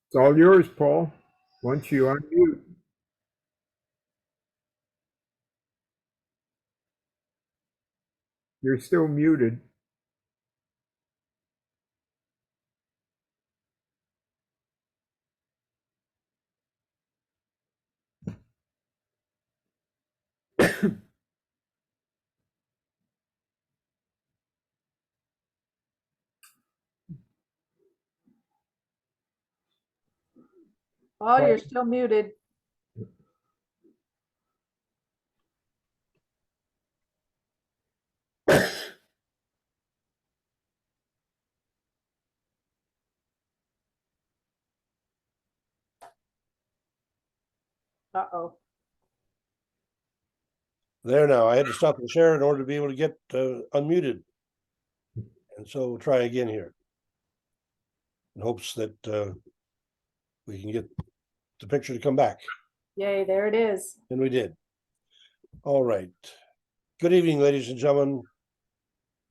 It's all yours, Paul. Once you unmute, you're still muted. Oh, you're still muted. Uh-oh. There now, I had to stop the share in order to be able to get unmuted. And so we'll try again here in hopes that we can get the picture to come back. Yay, there it is. And we did. All right. Good evening, ladies and gentlemen.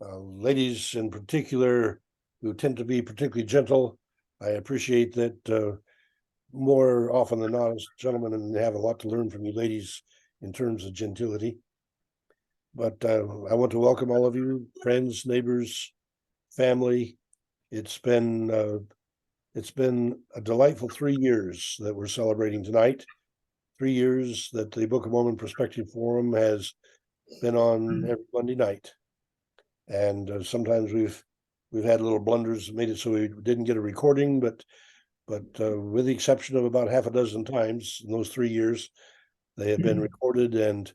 Ladies in particular, who tend to be particularly gentle. I appreciate that more often than not, as gentlemen, have a lot to learn from you ladies in terms of gentility. But I want to welcome all of you, friends, neighbors, family. It's been a delightful 3 years that we're celebrating tonight. 3 years that the Book of Mormon Perspective Forum has been on every Monday night, and sometimes we've had little blunders that made it so we didn't get a recording, but with the exception of about half a dozen times in those 3 years, they have been recorded and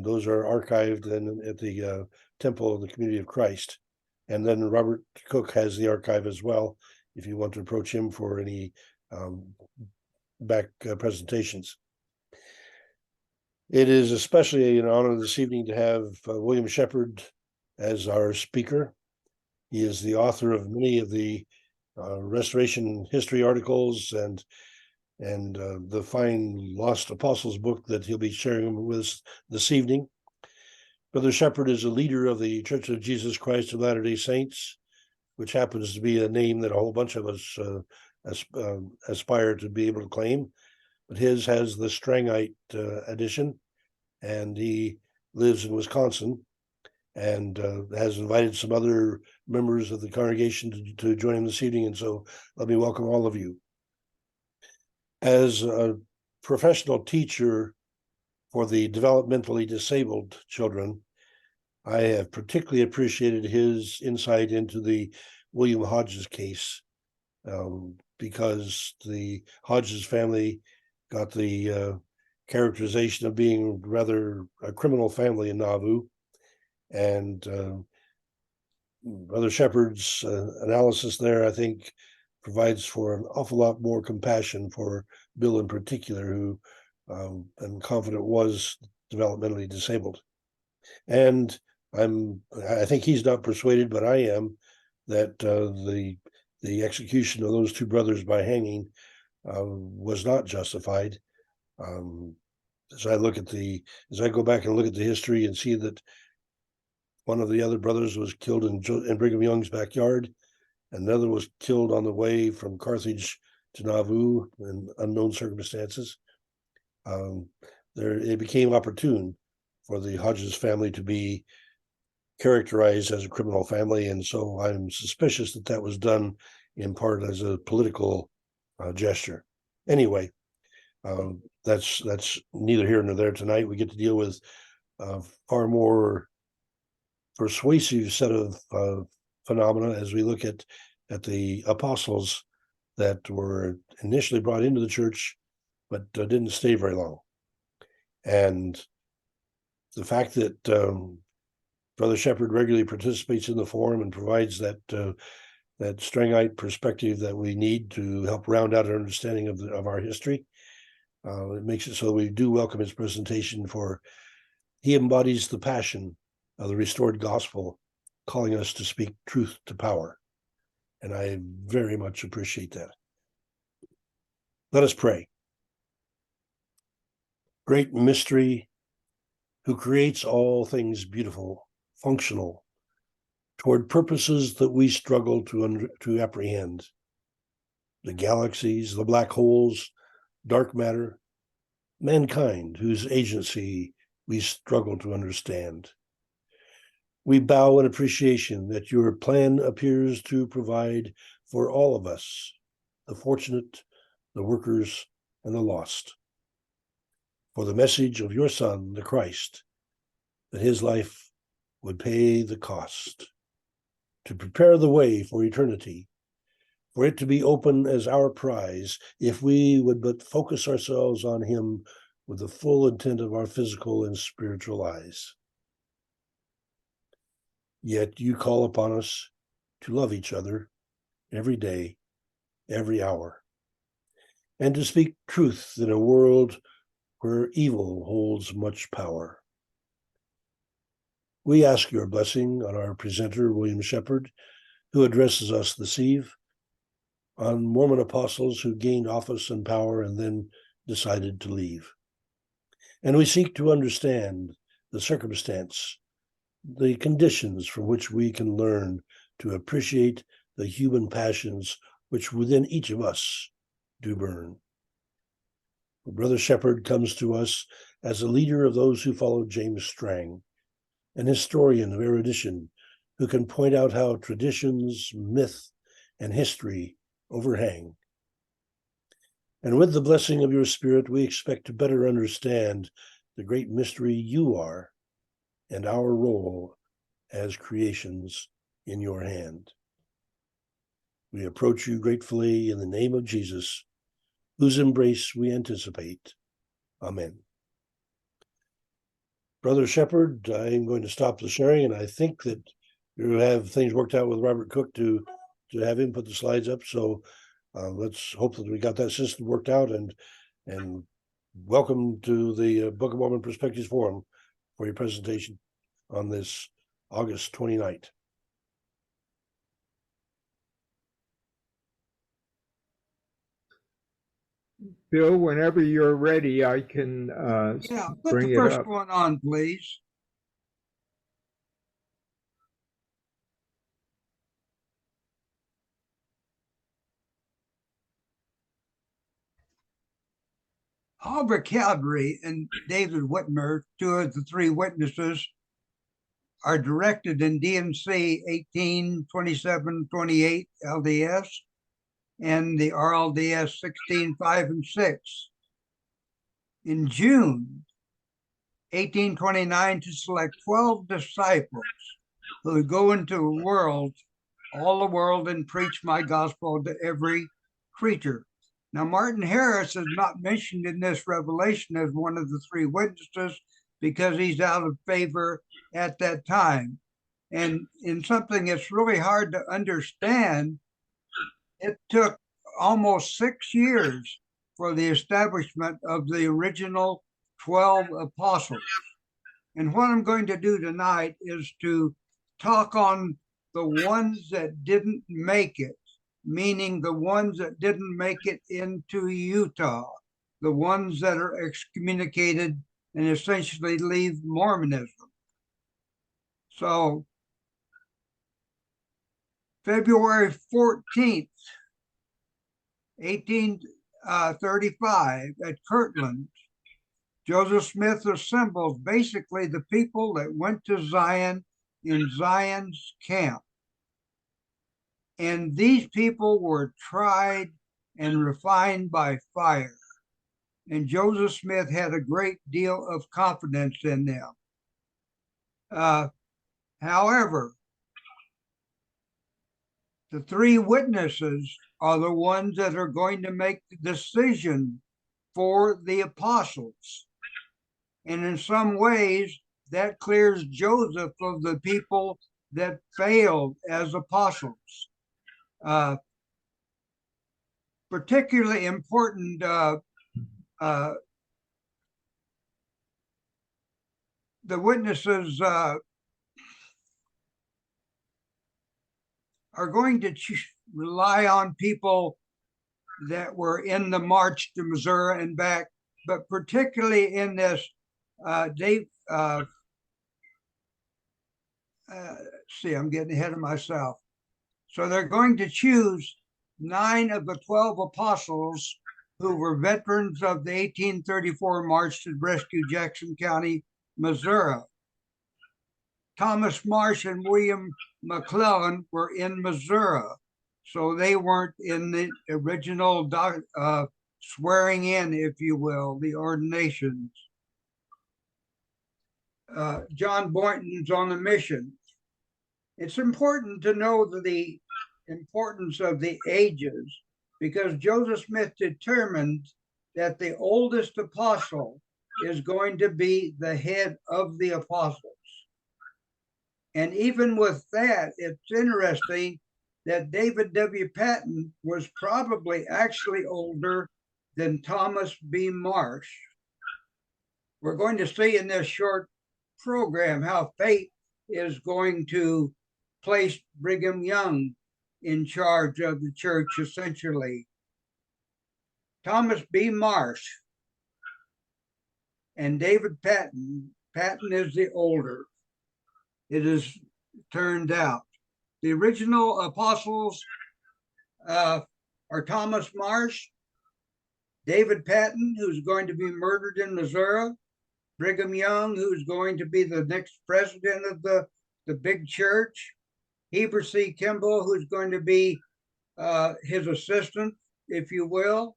those are archived at the Temple of the Community of Christ. And then Robert Cook has the archive as well, if you want to approach him for any back presentations. It is especially an honor this evening to have William Shepard as our speaker. He is the author of many of the restoration history articles and the fine Lost Apostles book that he'll be sharing with us this evening. Brother Shepard is a leader of the Church of Jesus Christ of Latter-day Saints, which happens to be a name that a whole bunch of us aspire to be able to claim. But his has the Strangite edition, and he lives in Wisconsin and has invited some other members of the congregation to join him this evening. And so let me welcome all of you. As a professional teacher for the developmentally disabled children, I have particularly appreciated his insight into the William Hodges case, because the Hodges family got the characterization of being rather a criminal family in Nauvoo. And Brother Shepard's analysis there, I think, provides for an awful lot more compassion for Bill in particular, who I'm confident was developmentally disabled. And I think he's not persuaded, but I am, that the execution of those two brothers by hanging was not justified. As I go back and look at the history and see that one of the other brothers was killed in Brigham Young's backyard, another was killed on the way from Carthage to Nauvoo in unknown circumstances. It became opportune for the Hodges family to be characterized as a criminal family, and so I'm suspicious that was done in part as a political gesture. Anyway, that's neither here nor there tonight. We get to deal with far more persuasive set of phenomena as we look at the apostles that were initially brought into the church, but didn't stay very long. And the fact that Brother Shepard regularly participates in the forum and provides that Strangite perspective that we need to help round out our understanding of our history, it makes it so we do welcome his presentation, for he embodies the passion of the restored gospel, calling us to speak truth to power. And I very much appreciate that. Let us pray. Great mystery, who creates all things beautiful, functional, toward purposes that we struggle to apprehend. the galaxies, the black holes, dark matter, mankind whose agency we struggle to understand. We bow in appreciation that your plan appears to provide for all of us, the fortunate, the workers, and the lost. For the message of your Son, the Christ, that his life would pay the cost, to prepare the way for eternity, for it to be open as our prize, if we would but focus ourselves on him with the full intent of our physical and spiritual eyes. Yet you call upon us to love each other every day, every hour, and to speak truth in a world where evil holds much power. We ask your blessing on our presenter, William Shepard, who addresses us this eve, on Mormon apostles who gained office and power and then decided to leave. And we seek to understand the circumstance, the conditions from which we can learn to appreciate the human passions which within each of us do burn. Brother Shepard comes to us as a leader of those who follow James Strang, an historian of erudition who can point out how traditions, myth, and history overhang. And with the blessing of your Spirit, we expect to better understand the great mystery you are and our role as creations in your hand. We approach you gratefully in the name of Jesus, whose embrace we anticipate. Amen. Brother Shepard, I'm going to stop the sharing, and I think that you have things worked out with Robert Cook to have him put the slides up. So let's hope that we got that system worked out, and welcome to the Book of Mormon Perspectives Forum for your presentation on this August 29th. Bill, whenever you're ready, I can Yeah, put bring the it first up. one on, please. Oliver Cowdery and David Whitmer, two of the three witnesses, are directed in DMC 182728 LDS and the RLDS 16:5 and 6. In June 1829, to select 12 disciples who would go into the world, all the world, and preach my gospel to every creature. Now, Martin Harris is not mentioned in this revelation as one of the three witnesses because he's out of favor at that time. And in something that's really hard to understand, it took almost 6 years for the establishment of the original 12 apostles. And what I'm going to do tonight is to talk on the ones that didn't make it, meaning the ones that didn't make it into Utah, the ones that are excommunicated and essentially leave Mormonism. So February 14th, 1835 at Kirtland, Joseph Smith assembled basically the people that went to Zion in Zion's camp. And these people were tried and refined by fire. And Joseph Smith had a great deal of confidence in them. However, the three witnesses are the ones that are going to make the decision for the apostles. And in some ways, that clears Joseph of the people that failed as apostles. Particularly important, the witnesses are going to rely on people that were in the march to Missouri and back, but particularly in this, see, I'm getting ahead of myself. So they're going to choose 9 of the 12 apostles who were veterans of the 1834 March to rescue Jackson County, Missouri. Thomas Marsh and William McClellan were in Missouri, so they weren't in the original swearing in, if you will, the ordinations. John Boynton's on a mission. It's important to know the importance of the ages, because Joseph Smith determined that the oldest apostle is going to be the head of the apostles. And even with that, it's interesting that David W. Patton was probably actually older than Thomas B. Marsh. We're going to see in this short program how fate is going to place Brigham Young in charge of the church, essentially. Thomas B. Marsh and David Patton. Patton is the older. It is turned out. The original apostles are Thomas Marsh, David Patton, who's going to be murdered in Missouri, Brigham Young, who's going to be the next president of the big church, Heber C. Kimball, who's going to be his assistant, if you will,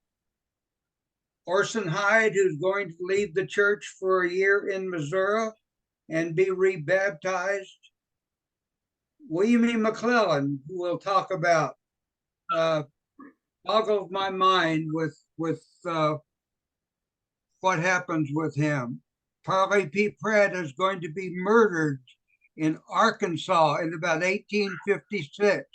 Orson Hyde, who's going to leave the church for a year in Missouri and be rebaptized, William E. McClellan, who we'll talk about, boggles my mind with what happens with him. Parley P. Pratt is going to be murdered in Arkansas in about 1856.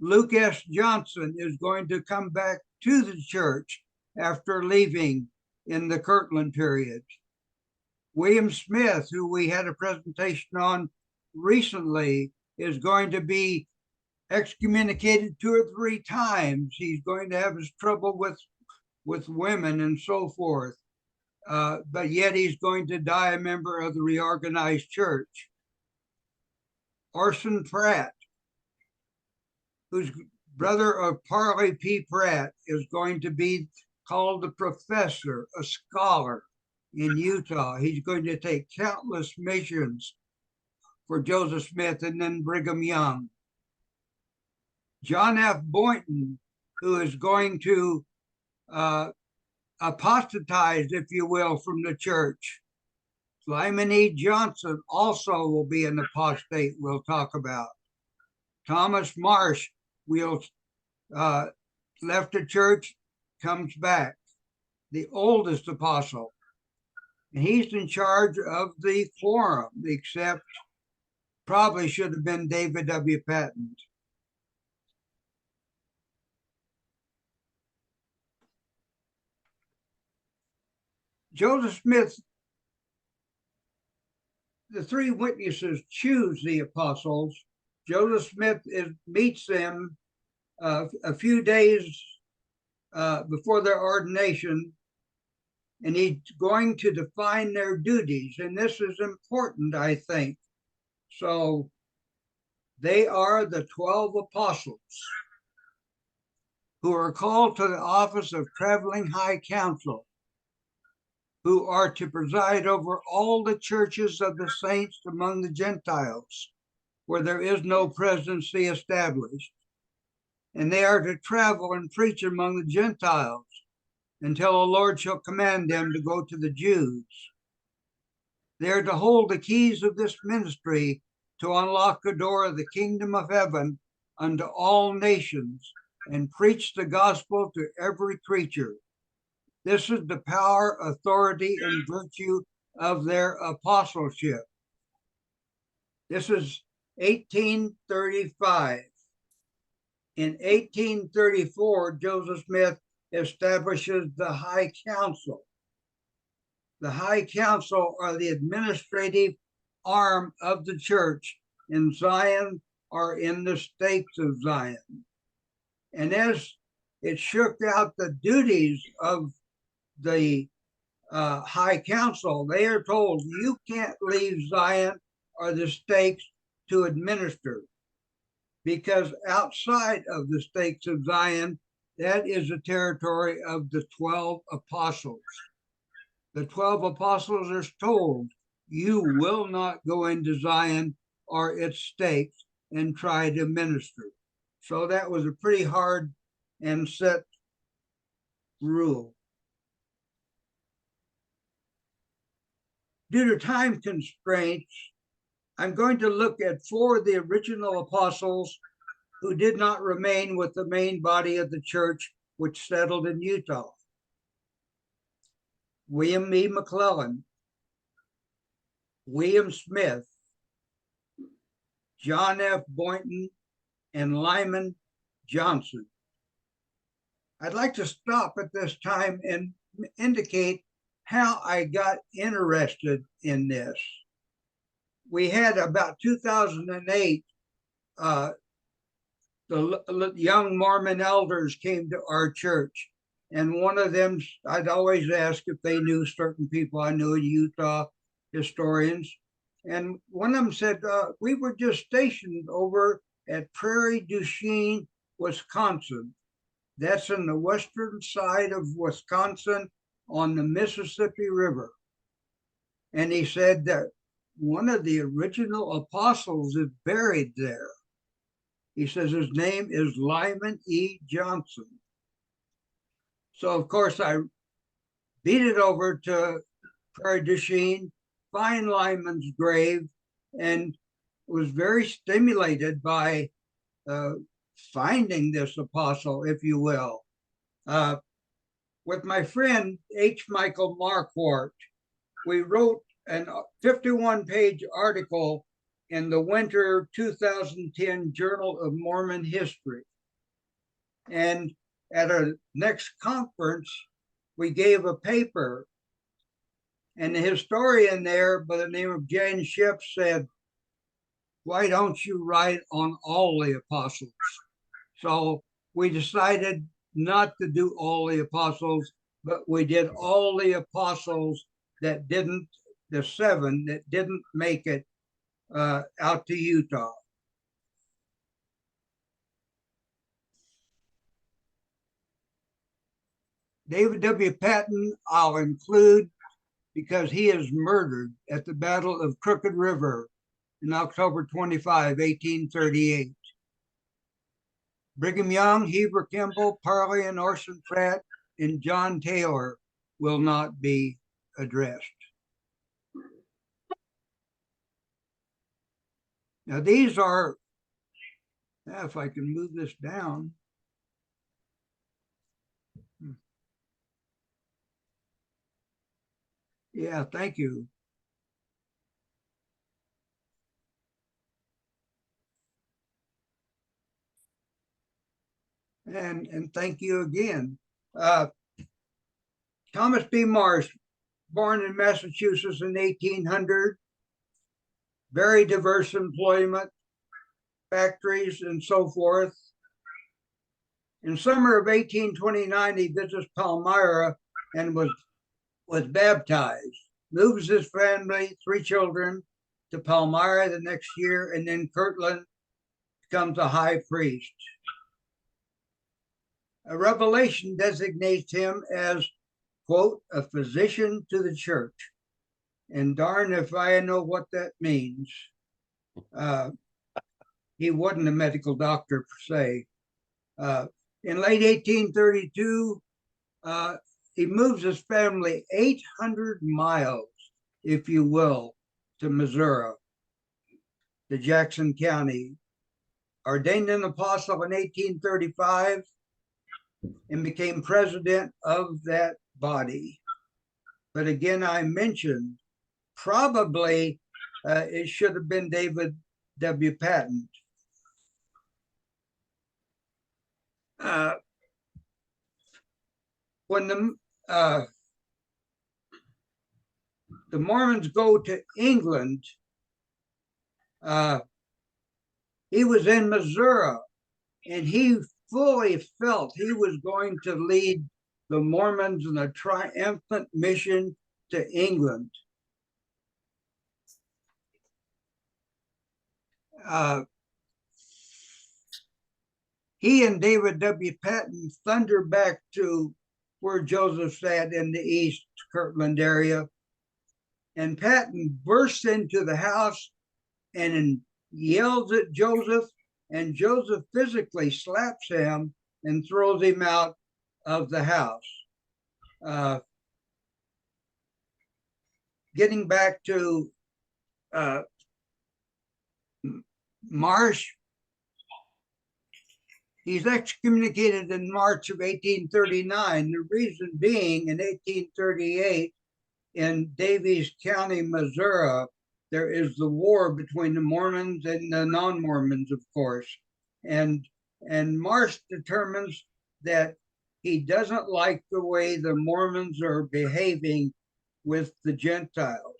Luke S. Johnson is going to come back to the church after leaving in the Kirtland period. William Smith, who we had a presentation on recently, is going to be excommunicated 2 or 3 times. He's going to have his trouble with women and so forth. But yet he's going to die a member of the reorganized church. Orson Pratt, who's brother of Parley P. Pratt, is going to be called a professor, a scholar in Utah. He's going to take countless missions for Joseph Smith and then Brigham Young. John F. Boynton, who is going to apostatize, if you will, from the church. Lyman E. Johnson also will be an apostate we'll talk about. Thomas Marsh left the church, comes back, the oldest apostle. And he's in charge of the quorum, except probably should have been David W. Patton. Joseph Smith, the 3 witnesses choose the apostles. Joseph Smith meets them a few days before their ordination, and he's going to define their duties. And this is important, I think. So they are the 12 apostles who are called to the office of traveling high council, who are to preside over all the churches of the saints among the Gentiles, where there is no presidency established. And they are to travel and preach among the Gentiles until the Lord shall command them to go to the Jews. They are to hold the keys of this ministry to unlock the door of the kingdom of heaven unto all nations and preach the gospel to every creature. This is the power, authority, and virtue of their apostleship. This is 1835. In 1834, Joseph Smith establishes the High Council. The High Council are the administrative arm of the church in Zion or in the states of Zion. And as it shook out the duties of the High Council, they are told, you can't leave Zion or the states to administer. because outside of the stakes of Zion, that is the territory of the 12 apostles. The 12 apostles are told, you will not go into Zion or its stakes and try to minister. So that was a pretty hard and set rule. Due to time constraints, I'm going to look at 4 of the original apostles who did not remain with the main body of the church, which settled in Utah. William E. McClellan, William Smith, John F. Boynton, and Lyman Johnson. I'd like to stop at this time and indicate how I got interested in this. We had about 2008, the young Mormon elders came to our church. And one of them, I'd always ask if they knew certain people I knew in Utah, historians. And one of them said, we were just stationed over at Prairie du Chien, Wisconsin. That's in the western side of Wisconsin on the Mississippi River. And he said that one of the original apostles is buried there. He says his name is Lyman E. Johnson. So, of course, I beat it over to Prairie du Chien, find Lyman's grave, and was very stimulated by finding this apostle, if you will. With my friend H. Michael Marquardt, we wrote a 51-page article in the winter 2010 Journal of Mormon History. And at our next conference, we gave a paper, and the historian there by the name of Jan Shep said, why don't you write on all the apostles? So we decided not to do all the apostles, but we did all the apostles that didn't, the 7 that didn't make it out to Utah. David W. Patton, I'll include because he is murdered at the Battle of Crooked River in October 25, 1838. Brigham Young, Heber Kimball, Parley and Orson Pratt, and John Taylor will not be addressed. Now these are, if I can move this down. Yeah, thank you. And thank you again. Thomas B. Marsh, born in Massachusetts in 1800, very diverse employment, factories and so forth. In summer of 1829, he visits Palmyra and was baptized, moves his family, 3 children, to Palmyra the next year, and then Kirtland becomes a high priest. A revelation designates him as, quote, a physician to the church. And darn if I know what that means. He wasn't a medical doctor per se. In late 1832, he moves his family 800 miles, if you will, to Missouri, to Jackson County. Ordained an apostle in 1835 and became president of that body. But again, I mentioned probably it should have been David W. Patton. When the Mormons go to England, he was in Missouri, and he fully felt he was going to lead the Mormons in a triumphant mission to England. he and David W. Patton thunder back to where Joseph sat in the East Kirtland area. And Patton bursts into the house and yells at Joseph, and Joseph physically slaps him and throws him out of the house. Getting back to Marsh, he's excommunicated in March of 1839. The reason being, in 1838, in Daviess County, Missouri, there is the war between the Mormons and the non-Mormons, of course. And Marsh determines that he doesn't like the way the Mormons are behaving with the Gentiles,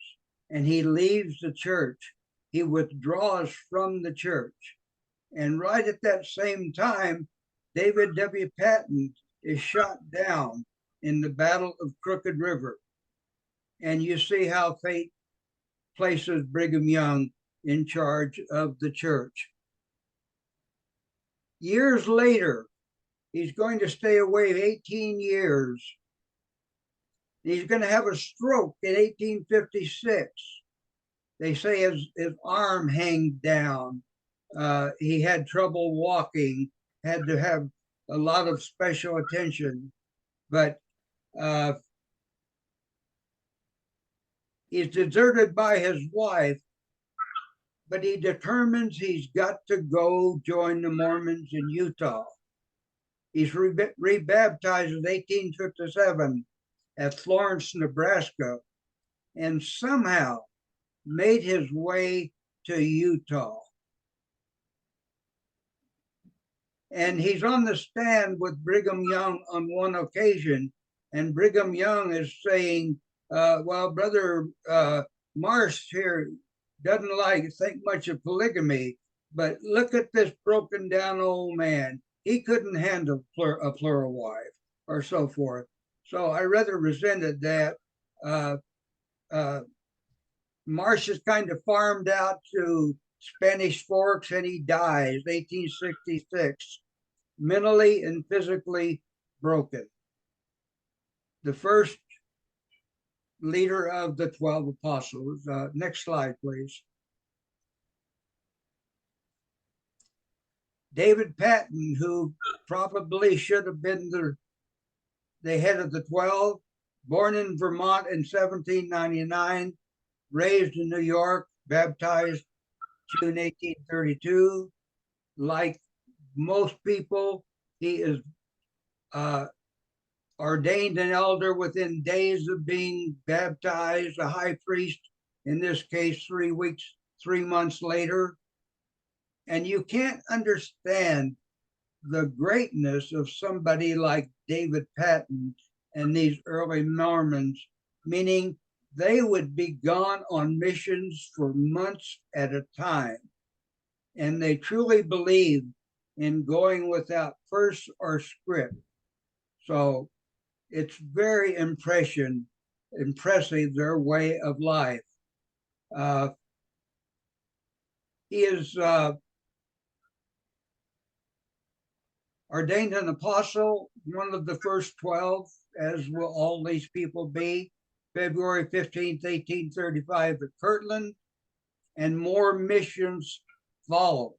and he leaves the church. He withdraws from the church. And right at that same time, David W. Patton is shot down in the Battle of Crooked River. And you see how fate places Brigham Young in charge of the church. Years later, he's going to stay away 18 years. He's going to have a stroke in 1856. They say his arm hanged down. He had trouble walking, had to have a lot of special attention. But he's deserted by his wife, but he determines he's got to go join the Mormons in Utah. He's rebaptized in 1857 at Florence, Nebraska, and somehow made his way to Utah. And he's on the stand with Brigham Young on one occasion, and Brigham Young is saying, well, Brother Marsh here doesn't think much of polygamy, but look at this broken down old man. He couldn't handle a plural wife, or so forth. So I rather resented that. Marsh is kind of farmed out to Spanish Forks, and he dies 1866, mentally and physically broken. The first leader of the 12 apostles. Next slide, please. David Patton, who probably should have been the head of the 12, born in Vermont in 1799, raised in New York, baptized June 1832. Like most people, he is ordained an elder within days of being baptized, a high priest, in this case, 3 months later. And you can't understand the greatness of somebody like David Patton and these early Mormons, meaning they would be gone on missions for months at a time. And they truly believed in going without purse or scrip. So it's very impressive, their way of life. He is ordained an apostle, one of the first 12, as will all these people be, February 15th, 1835 at Kirtland, and more missions follow.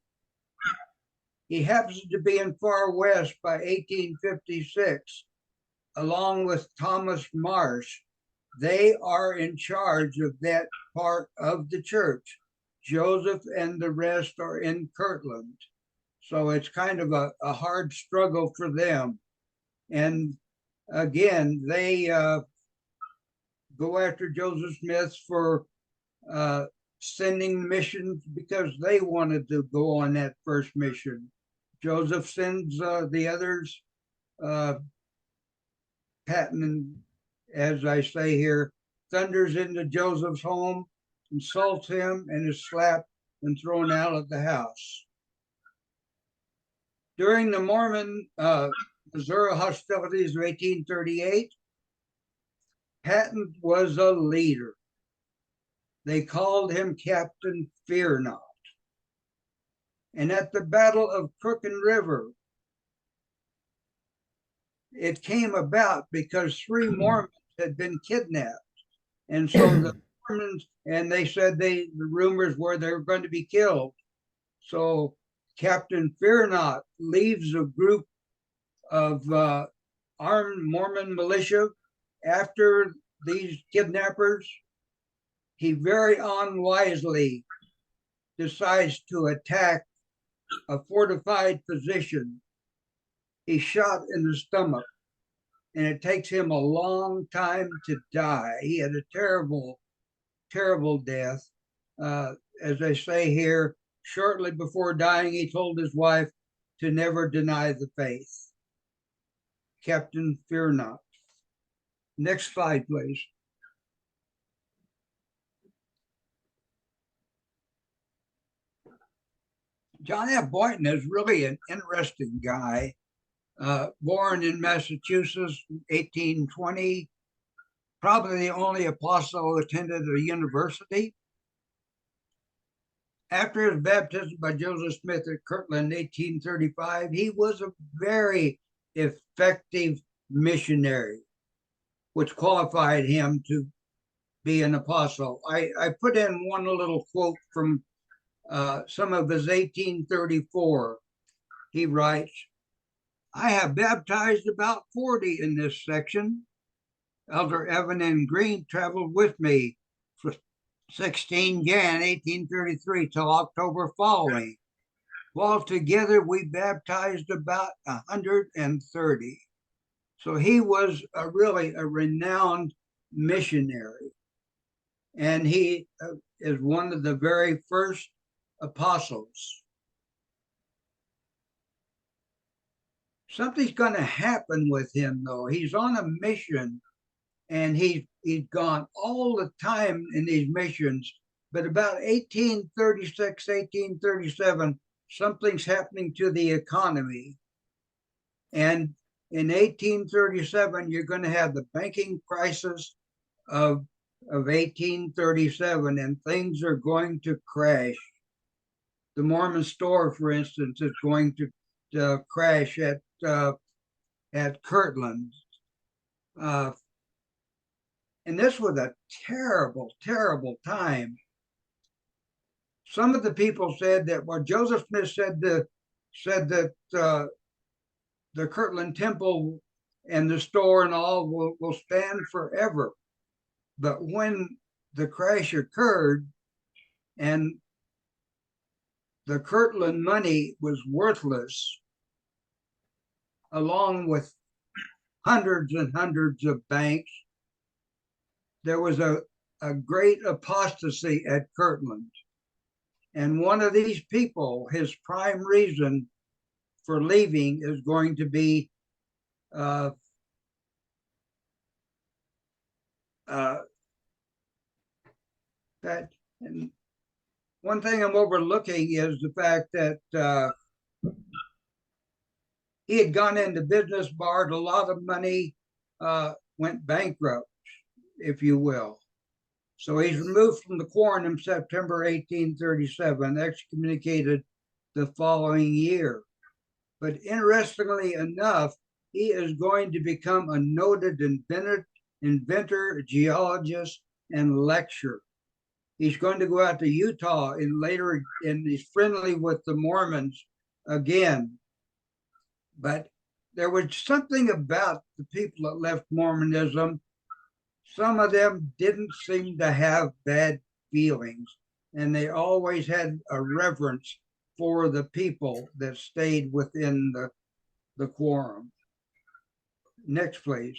He happens to be in Far West by 1856, along with Thomas Marsh. They are in charge of that part of the church. Joseph and the rest are in Kirtland. So it's kind of a hard struggle for them. And again, they go after Joseph Smith for sending missions because they wanted to go on that first mission. Joseph sends the others. Patton, as I say here, thunders into Joseph's home, insults him, and is slapped and thrown out of the house. During the Mormon Missouri hostilities of 1838, Patton was a leader. They called him Captain Fear Not. And at the Battle of Crooked River, it came about because 3 Mormons had been kidnapped. And so the Mormons, and they said the rumors were they were going to be killed. So Captain Fear Not leaves a group of armed Mormon militia after these kidnappers. He very unwisely decides to attack a fortified position. He's shot in the stomach, and it takes him a long time to die. He had a terrible, terrible death. As they say here, shortly before dying, he told his wife to never deny the faith. Captain Fear Not. Next slide, please. John F. Boynton is really an interesting guy. Born in Massachusetts, 1820, probably the only apostle who attended a university. After his baptism by Joseph Smith at Kirtland in 1835, he was a very effective missionary, which qualified him to be an apostle. I put in one little quote from some of his 1834. He writes, "I have baptized about 40 in this section. Elder Evan N. Green traveled with me for 16 Jan 1833 till October following. While together we baptized about 130. So he was really a renowned missionary. And he is one of the very first apostles. Something's going to happen with him, though. He's on a mission, and he's gone all the time in these missions. But about 1836, 1837, something's happening to the economy. And in 1837, you're going to have the banking crisis of 1837, and things are going to crash. The Mormon store, for instance, is going to crash at Kirtland. And this was a terrible, terrible time. Some of the people said that, well, Joseph Smith said that the Kirtland Temple and the store and all will stand forever. But when the crash occurred and the Kirtland money was worthless, along with hundreds and hundreds of banks, there was a great apostasy at Kirtland. And one of these people, his prime reason for leaving is going to be that. And one thing I'm overlooking is the fact that he had gone into business, borrowed a lot of money, went bankrupt, if you will. So he's removed from the quorum in September 1837, excommunicated the following year. But interestingly enough, he is going to become a noted inventor, geologist, and lecturer. He's going to go out to Utah and he's friendly with the Mormons again. But there was something about the people that left Mormonism. Some of them didn't seem to have bad feelings, and they always had a reverence for the people that stayed within the quorum. Next, please.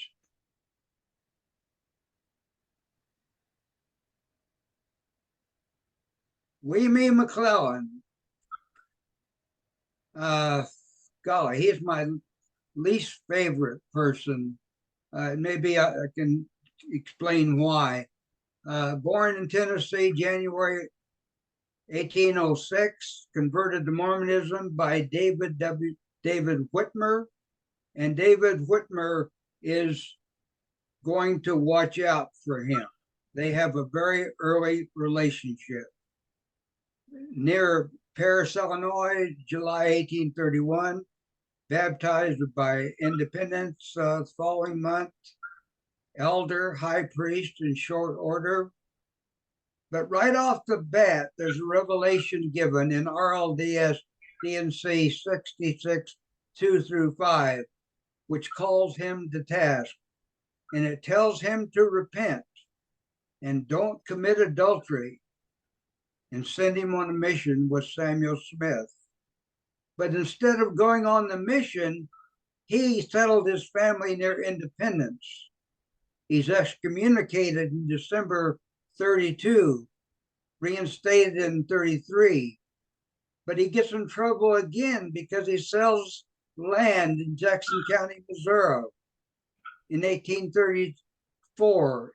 William E. McClellan. Golly, he's my least favorite person. Maybe I can explain why. Born in Tennessee, January 1806, converted to Mormonism by David Whitmer. And David Whitmer is going to watch out for him. They have a very early relationship. Near Paris, Illinois, July 1831. baptized by independence following month, elder, high priest in short order. But right off the bat, there's a revelation given in RLDS DNC 66, 2 through 5, which calls him to task. And it tells him to repent and don't commit adultery, and send him on a mission with Samuel Smith. But instead of going on the mission, he settled his family near Independence. He's excommunicated in December 32, reinstated in 33. But he gets in trouble again because he sells land in Jackson County, Missouri. In 1834,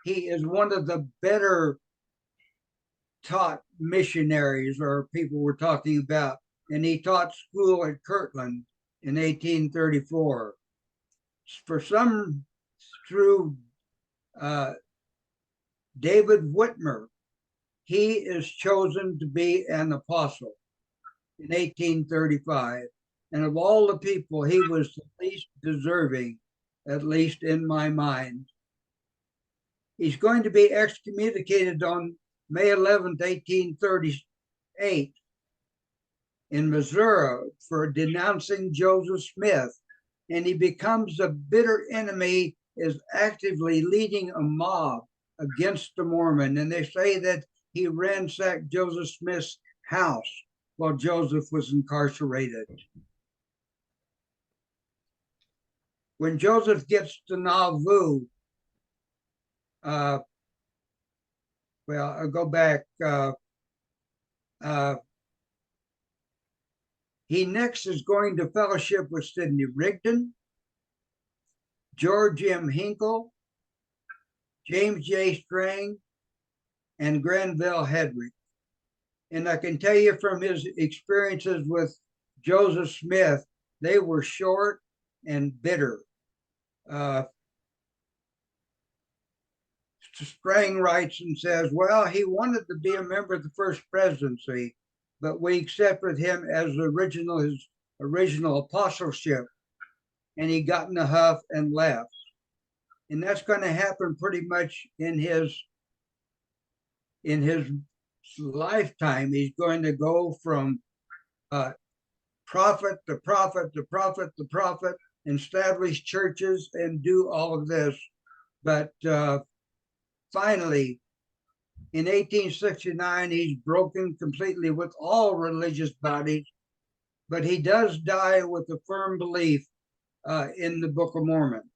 he is one of the better taught missionaries, or people were talking about, and he taught school at Kirtland in 1834. Through David Whitmer, he is chosen to be an apostle in 1835. And of all the people, he was the least deserving, at least in my mind. He's going to be excommunicated on May 11th, 1838 in Missouri for denouncing Joseph Smith. And he becomes a bitter enemy, is actively leading a mob against the Mormon. And they say that he ransacked Joseph Smith's house while Joseph was incarcerated. When Joseph gets to Nauvoo, well, I'll go back. He next is going to fellowship with Sidney Rigdon, George M. Hinkle, James J. Strang, and Granville Hedrick. And I can tell you from his experiences with Joseph Smith, they were short and bitter. Strang writes and says, well, he wanted to be a member of the First Presidency, but we accepted him as his original apostleship, and he got in a huff and left. And that's going to happen pretty much in his lifetime. He's going to go from prophet to prophet to prophet to prophet, and establish churches and do all of this. But finally, in 1869, he's broken completely with all religious bodies, but he does die with a firm belief in the Book of Mormon.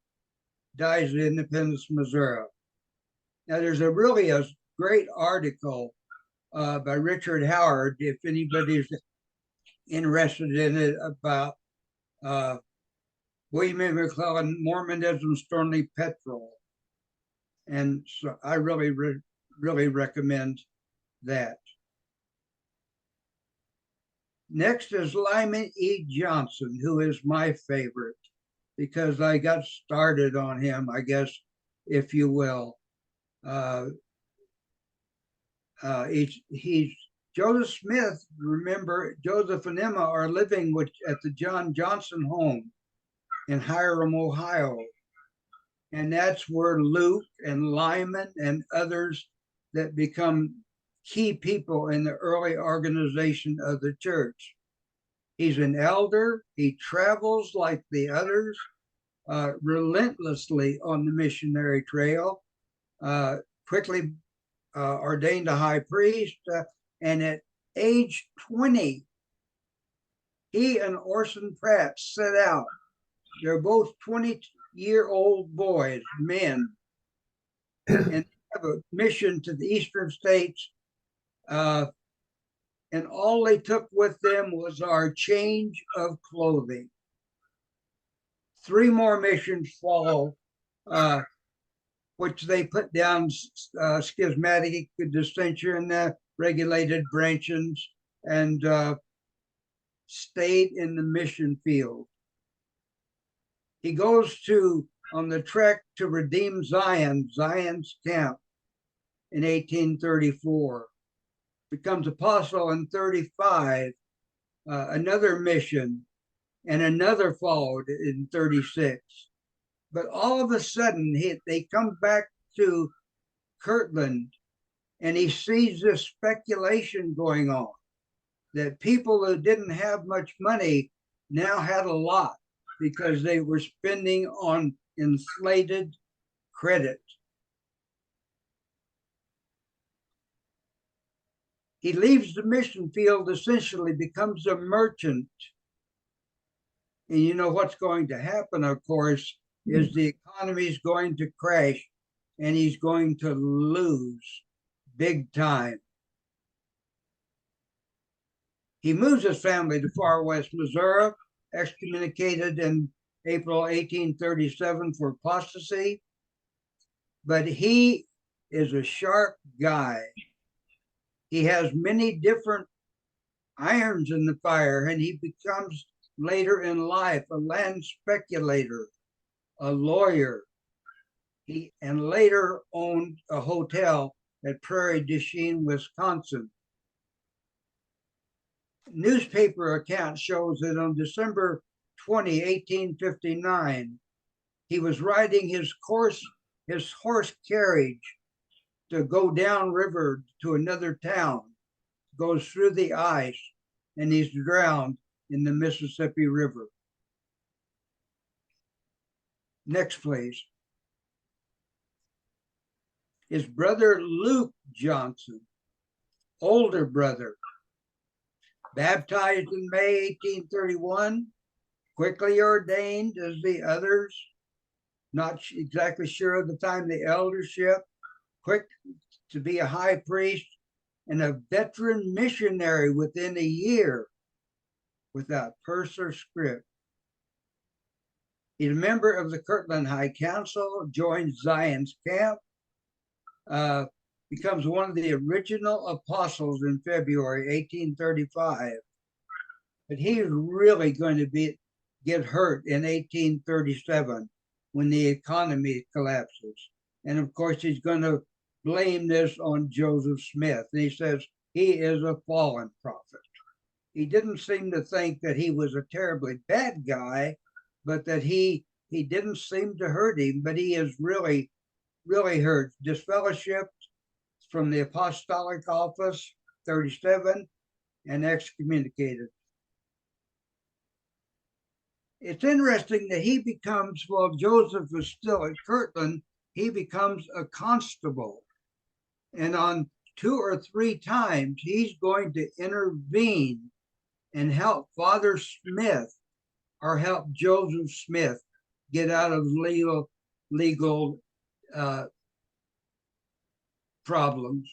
Dies in Independence, Missouri. Now, there's a great article by Richard Howard, if anybody's interested in it, about William A. McClellan, Mormonism, Sternly Petrol. And so I really recommend that. Next is Lyman E. Johnson, who is my favorite, because I got started on him, I guess, if you will. He's Joseph Smith. Remember, Joseph and Emma are living at the John Johnson home in Hiram, Ohio. And that's where Luke and Lyman and others that become key people in the early organization of the church. He's an elder. He travels like the others, relentlessly on the missionary trail, quickly ordained a high priest. And at age 20, he and Orson Pratt set out. They're both 20-year-old boys, men, and they have a mission to the eastern states. And all they took with them was our change of clothing. 3 more missions follow, which they put down schismatic distinction, regulated branches, and stayed in the mission field. He goes on the trek to redeem Zion's camp in 1834. Becomes apostle in 35, another mission and another followed in 36. But all of a sudden, they come back to Kirtland, and he sees this speculation going on, that people who didn't have much money now had a lot because they were spending on inflated credit. He leaves the mission field, essentially becomes a merchant. And you know what's going to happen, of course, is the economy is going to crash and he's going to lose big time. He moves his family to far west Missouri, excommunicated in April 1837 for apostasy. But he is a sharp guy. He has many different irons in the fire, and he becomes later in life a land speculator, a lawyer. And later owned a hotel at Prairie du Chien, Wisconsin. Newspaper account shows that on December 20, 1859, he was riding his horse carriage to go downriver to another town, goes through the ice, and he's drowned in the Mississippi River. Next, please. His brother Luke Johnson, older brother, baptized in May 1831, quickly ordained as the others, not exactly sure of the time of the eldership, quick to be a high priest, and a veteran missionary within a year without purse or scrip. He's a member of the Kirtland High Council, joins Zion's camp, becomes one of the original apostles in February 1835. But he's really going to get hurt in 1837 when the economy collapses. And of course, he's going to blame this on Joseph Smith. And he says he is a fallen prophet. He didn't seem to think that he was a terribly bad guy, but that he didn't seem to hurt him, but he is really hurt. Disfellowshipped from the apostolic office, 37, and excommunicated. It's interesting that he becomes, while Joseph is still at Kirtland, he becomes a constable. And on 2 or 3 times, he's going to intervene and help Father Smith or help Joseph Smith get out of legal problems.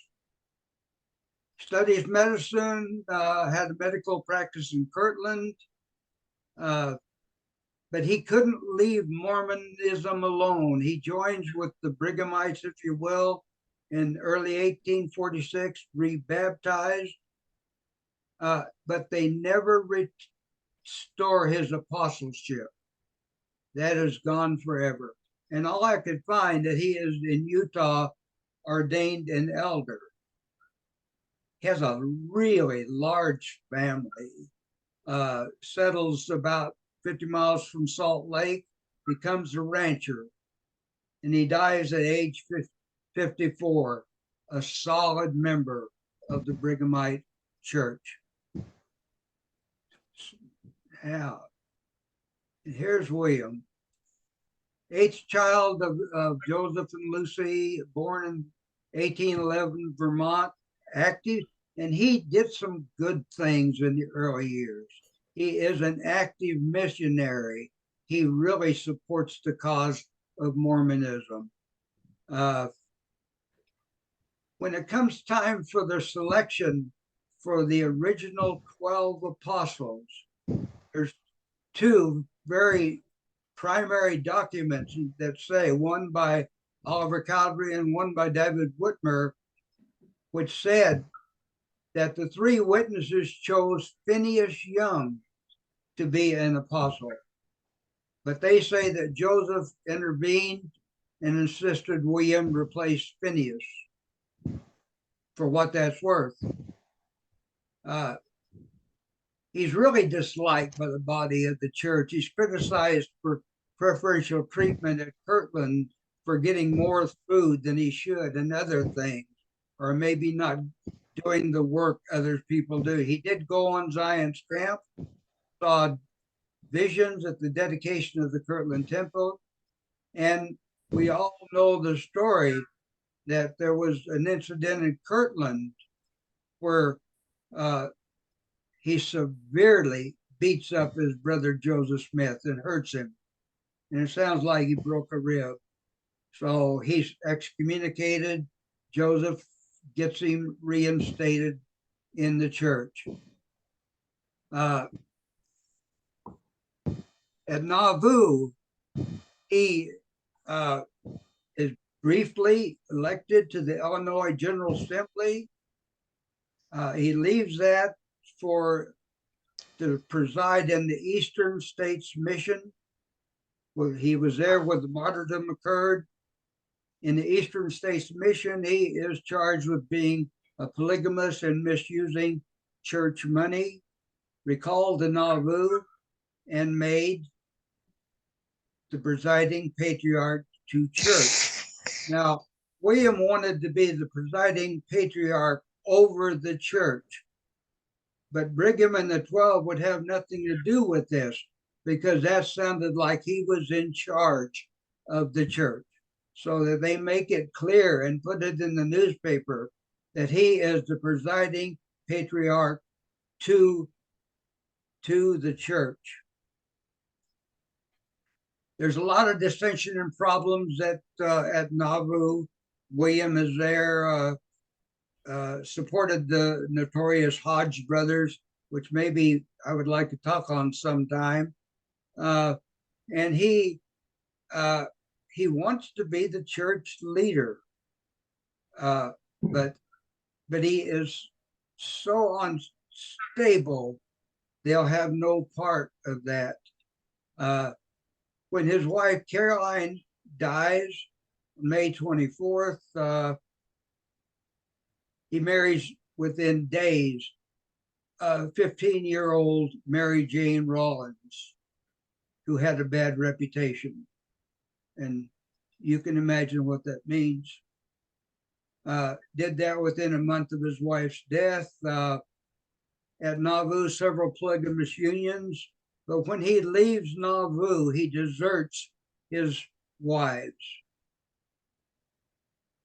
Studies medicine, had a medical practice in Kirtland, but he couldn't leave Mormonism alone. He joins with the Brighamites, if you will, in early 1846, rebaptized, but they never restore his apostleship. That is gone forever. And all I could find that he is in Utah ordained an elder. He has a really large family, settles about 50 miles from Salt Lake, becomes a rancher, and he dies at age 54, a solid member of the Brighamite Church. Now, here's William, 8th child of Joseph and Lucy, born in 1811, Vermont, active, and he did some good things in the early years. He is an active missionary. He really supports the cause of Mormonism. When it comes time for the selection for the original 12 apostles, there's 2 very primary documents that say, one by Oliver Cowdery and one by David Whitmer, which said that the 3 witnesses chose Phineas Young to be an apostle. But they say that Joseph intervened and insisted William replace Phineas, for what that's worth. he's really disliked by the body of the church. He's criticized for preferential treatment at Kirtland for getting more food than he should and other things, or maybe not doing the work other people do. He did go on Zion's camp, saw visions at the dedication of the Kirtland Temple, and we all know the story that there was an incident in Kirtland where he severely beats up his brother Joseph Smith and hurts him. And it sounds like he broke a rib. So he's excommunicated. Joseph gets him reinstated in the church. At Nauvoo, he is briefly elected to the Illinois General Assembly. He leaves that to preside in the Eastern States Mission. He was there when the martyrdom occurred. In the Eastern States Mission, he is charged with being a polygamist and misusing church money, recalled to Nauvoo, and made the presiding patriarch to church. Now, William wanted to be the presiding patriarch over the church, but Brigham and the 12 would have nothing to do with this because that sounded like he was in charge of the church. So that they make it clear and put it in the newspaper that he is the presiding patriarch to the church. There's a lot of dissension and problems at Nauvoo. William is there, supported the notorious Hodge brothers, which maybe I would like to talk on sometime. And he wants to be the church leader, but he is so unstable, they'll have no part of that. When his wife Caroline dies, May 24th, he marries within days 15-year-old Mary Jane Rollins, who had a bad reputation. And you can imagine what that means. Did that within a month of his wife's death. At Nauvoo, several polygamous unions. But when he leaves Nauvoo, he deserts his wives.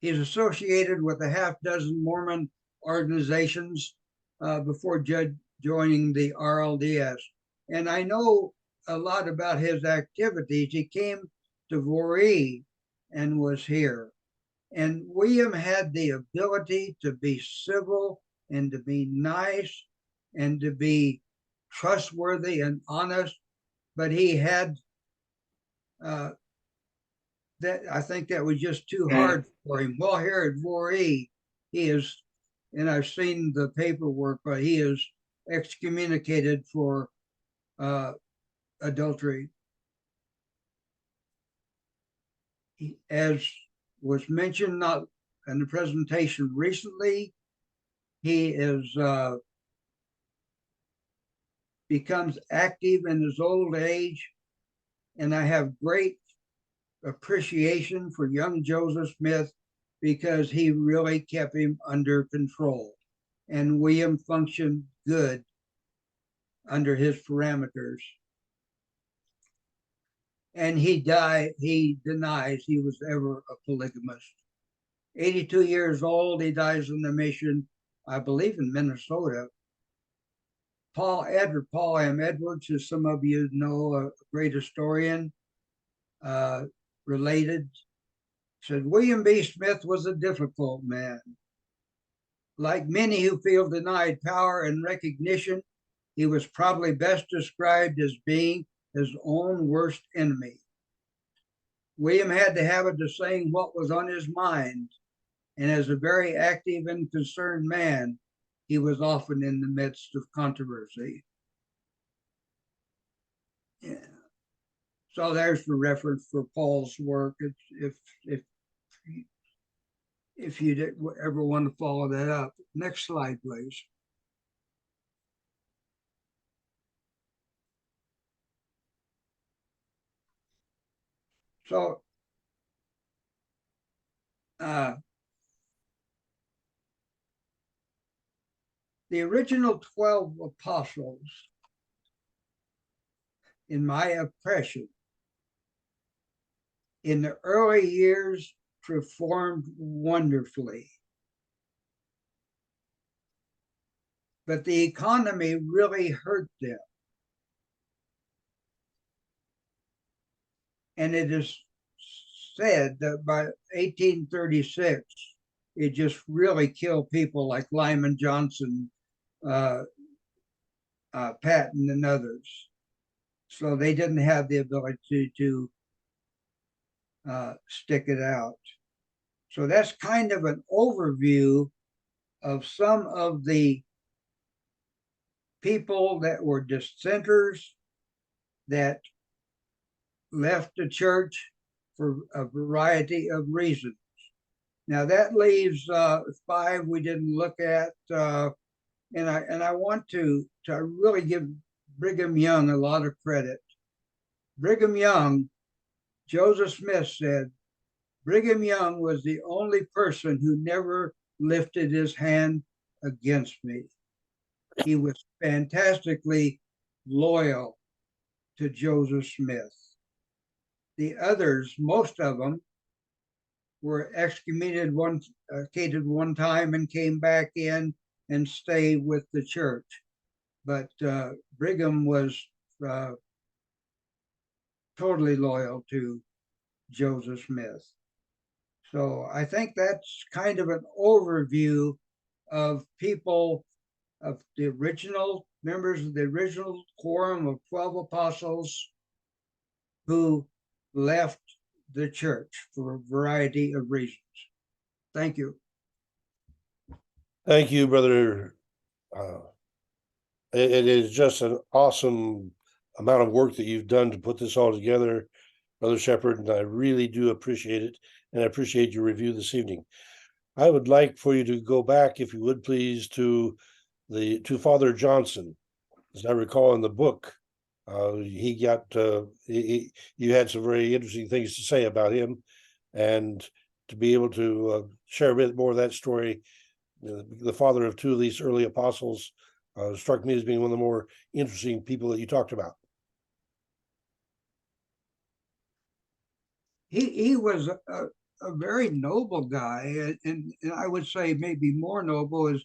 He's associated with a half dozen Mormon organizations before joining the RLDS. And I know a lot about his activities. He came to Voree and was here. And William had the ability to be civil and to be nice and to be trustworthy and honest, but he had that. I think that was just too hard for him. Well, here at Voree, he is, and I've seen the paperwork, but he is excommunicated for adultery. As was mentioned not in the presentation recently, he is becomes active in his old age, and I have great appreciation for young Joseph Smith because he really kept him under control, and William functioned good under his parameters. And he denies he was ever a polygamist. 82 years old, he dies in the mission, I believe in Minnesota. Paul M. Edwards, as some of you know, a great historian, related, said William B. Smith was a difficult man. Like many who feel denied power and recognition, he was probably best described as being his own worst enemy. William had the habit of saying what was on his mind, and as a very active and concerned man, he was often in the midst of controversy. Yeah. So there's the reference for Paul's work. If you ever want to follow that up. Next slide, please. So the original 12 apostles, in my impression, in the early years, performed wonderfully. But the economy really hurt them. And it is said that by 1836, it just really killed people like Lyman Johnson, Patton, and others. So they didn't have the ability to stick it out. So that's kind of an overview of some of the people that were dissenters that left the church for a variety of reasons. Now that leaves 5 we didn't look at, and I want to really give Brigham Young a lot of credit. Brigham Young, Joseph Smith said, Brigham Young was the only person who never lifted his hand against me. He was fantastically loyal to Joseph Smith. The others, most of them, were excommunicated one time and came back in and stayed with the church. But Brigham was totally loyal to Joseph Smith. So I think that's kind of an overview of people, of the original members of the original quorum of 12 apostles who left the church for a variety of reasons. Thank you. Thank you, brother. It is just an awesome amount of work that you've done to put this all together, Brother Shepard, and I really do appreciate it, and I appreciate your review this evening. I would like for you to go back, if you would please, to Father Johnson. As I recall in the book, you had some very interesting things to say about him, and to be able to share a bit more of that story. The father of 2 of these early apostles struck me as being one of the more interesting people that you talked about. He was a very noble guy, and I would say maybe more noble is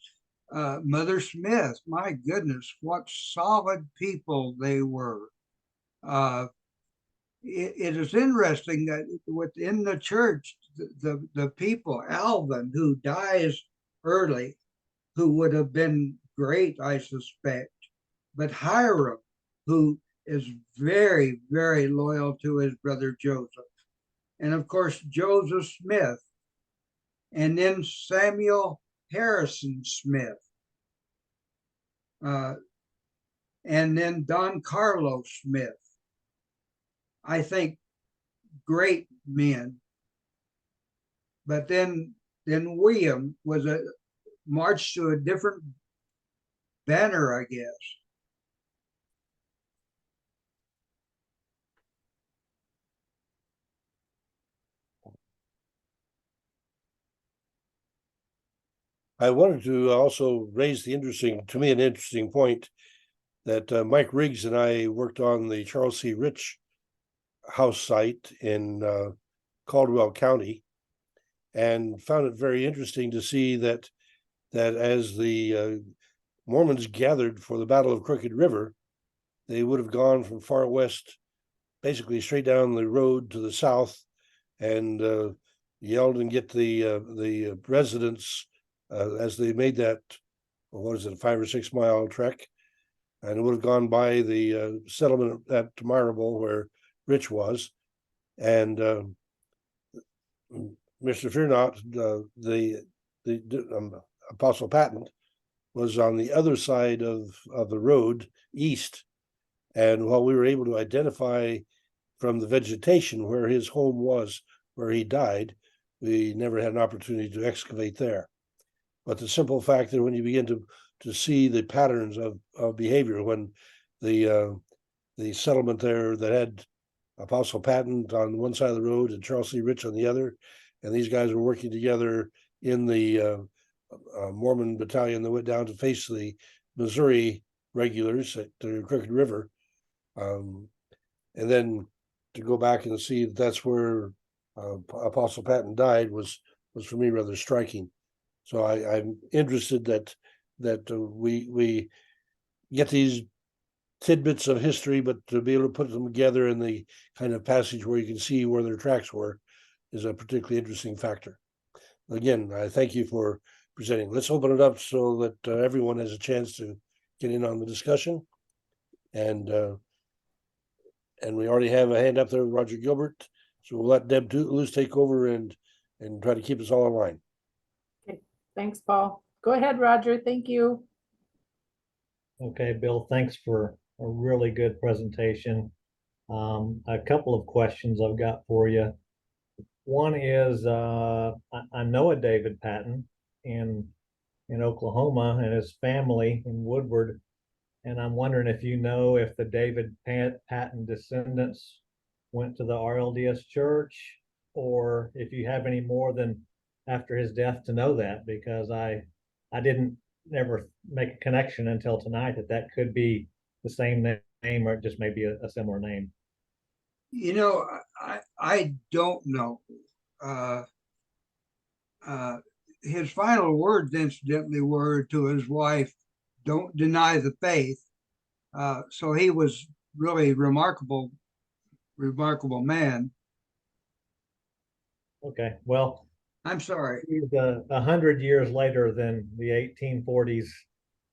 Mother Smith. My goodness, what solid people they were. It is interesting that within the church, the people, Alvin, who dies early, who would have been great, I suspect, but Hiram, who is very, very loyal to his brother Joseph, and of course, Joseph Smith, and then Samuel Harrison Smith, and then Don Carlos Smith. I think great men. But then William was marched to a different banner, I guess. I wanted to also raise an interesting point that Mike Riggs and I worked on the Charles C. Rich house site in Caldwell County, and found it very interesting to see that as the Mormons gathered for the Battle of Crooked River, they would have gone from far west, basically straight down the road to the south, and yelled and get the residents as they made that, what is it, a 5 or 6 mile trek, and it would have gone by the settlement at Marable where Rich was, and Mr. Fear Not, the Apostle Patton, was on the other side of the road east, and while we were able to identify from the vegetation where his home was, where he died, we never had an opportunity to excavate there. But the simple fact that when you begin to see the patterns of behavior, when the settlement there that had Apostle Patton on one side of the road and Charles C. Rich on the other. And these guys were working together in the Mormon battalion that went down to face the Missouri regulars at the Crooked River. And then to go back and see that's where Apostle Patton died was for me rather striking. So I'm interested that we get these tidbits of history, but to be able to put them together in the kind of passage where you can see where their tracks were is a particularly interesting factor. Again, I thank you for presenting. Let's open it up so that everyone has a chance to get in on the discussion. And we already have a hand up there with Roger Gilbert. So we'll let Deb Luz take over and try to keep us all in line. Okay, thanks, Paul. Go ahead, Roger. Thank you. Okay, Bill, thanks for a really good presentation. A couple of questions I've got for you. One is, I know a David Patton in Oklahoma and his family in Woodward, and I'm wondering if you know if the David Patton descendants went to the RLDS church, or if you have any more than after his death to know that, because I didn't never make a connection until tonight that could be the same name or just maybe a similar name. You know, I don't know. His final words, incidentally, were to his wife, "Don't deny the faith." So he was really remarkable man. Okay, well, I'm sorry. he's 100 years later than the 1840s.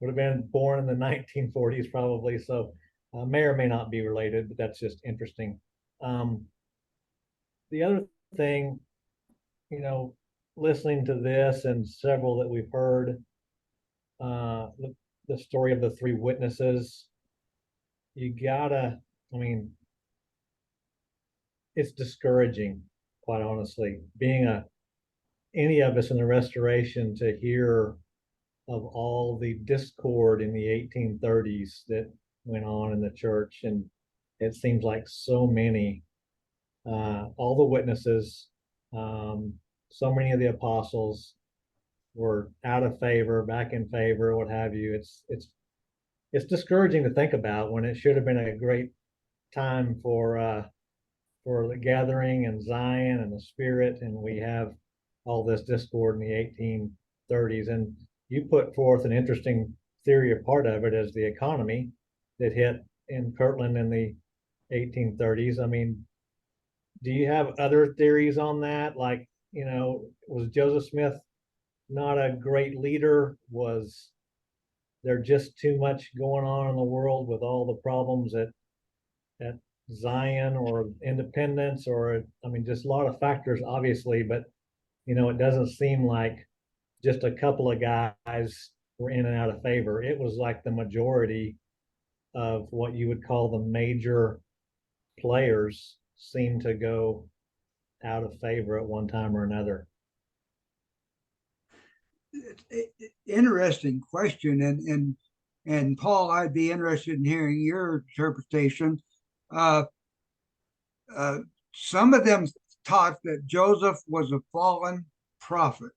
Would have been born in the 1940s probably, so may or may not be related, but that's just interesting. The other thing, listening to this and several that we've heard, the story of the three witnesses, it's discouraging, quite honestly, being any of us in the Restoration, to hear of all the discord in the 1830s that went on in the church. And it seems like so many, all the witnesses, so many of the apostles were out of favor, back in favor, what have you. It's discouraging to think about when it should have been a great time for the gathering and Zion and the Spirit, and we have all this discord in the 1830s. And you put forth an interesting theory. A part of it is the economy that hit in Kirtland in the 1830s. I mean, do you have other theories on that? Like, was Joseph Smith not a great leader? Was there just too much going on in the world with all the problems at Zion or independence, or just a lot of factors, obviously, but it doesn't seem like just a couple of guys were in and out of favor. It was like the majority of what you would call the major players seemed to go out of favor at one time or another. Interesting question, and Paul, I'd be interested in hearing your interpretation. Some of them taught that Joseph was a fallen prophet.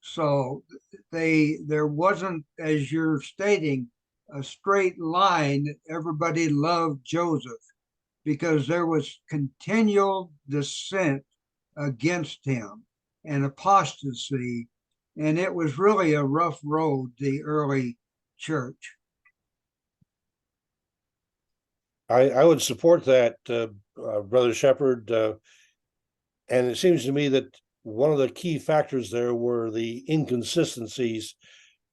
So there wasn't, as you're stating, a straight line that everybody loved Joseph, because there was continual dissent against him and apostasy, and it was really a rough road, the early church. I would support that, Brother Shepard, and it seems to me that one of the key factors there were the inconsistencies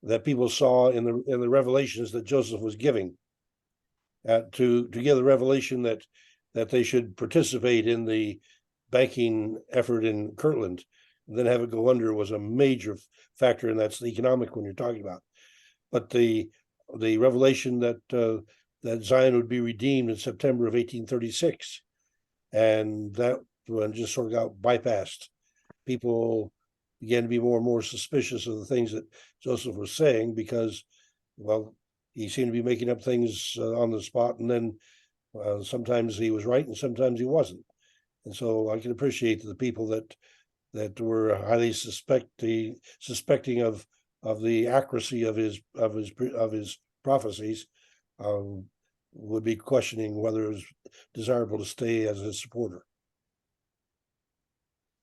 that people saw in the revelations that Joseph was giving. To give the revelation that they should participate in the banking effort in Kirtland, and then have it go under, was a major factor, and that's the economic one you're talking about. But the revelation that Zion would be redeemed in September of 1836, and that one just sort of got bypassed. People began to be more and more suspicious of the things that Joseph was saying, because, well, he seemed to be making up things on the spot, and then Sometimes he was right and sometimes he wasn't. And so I can appreciate the people that were highly suspecting of the accuracy of his prophecies would be questioning whether it was desirable to stay as a supporter.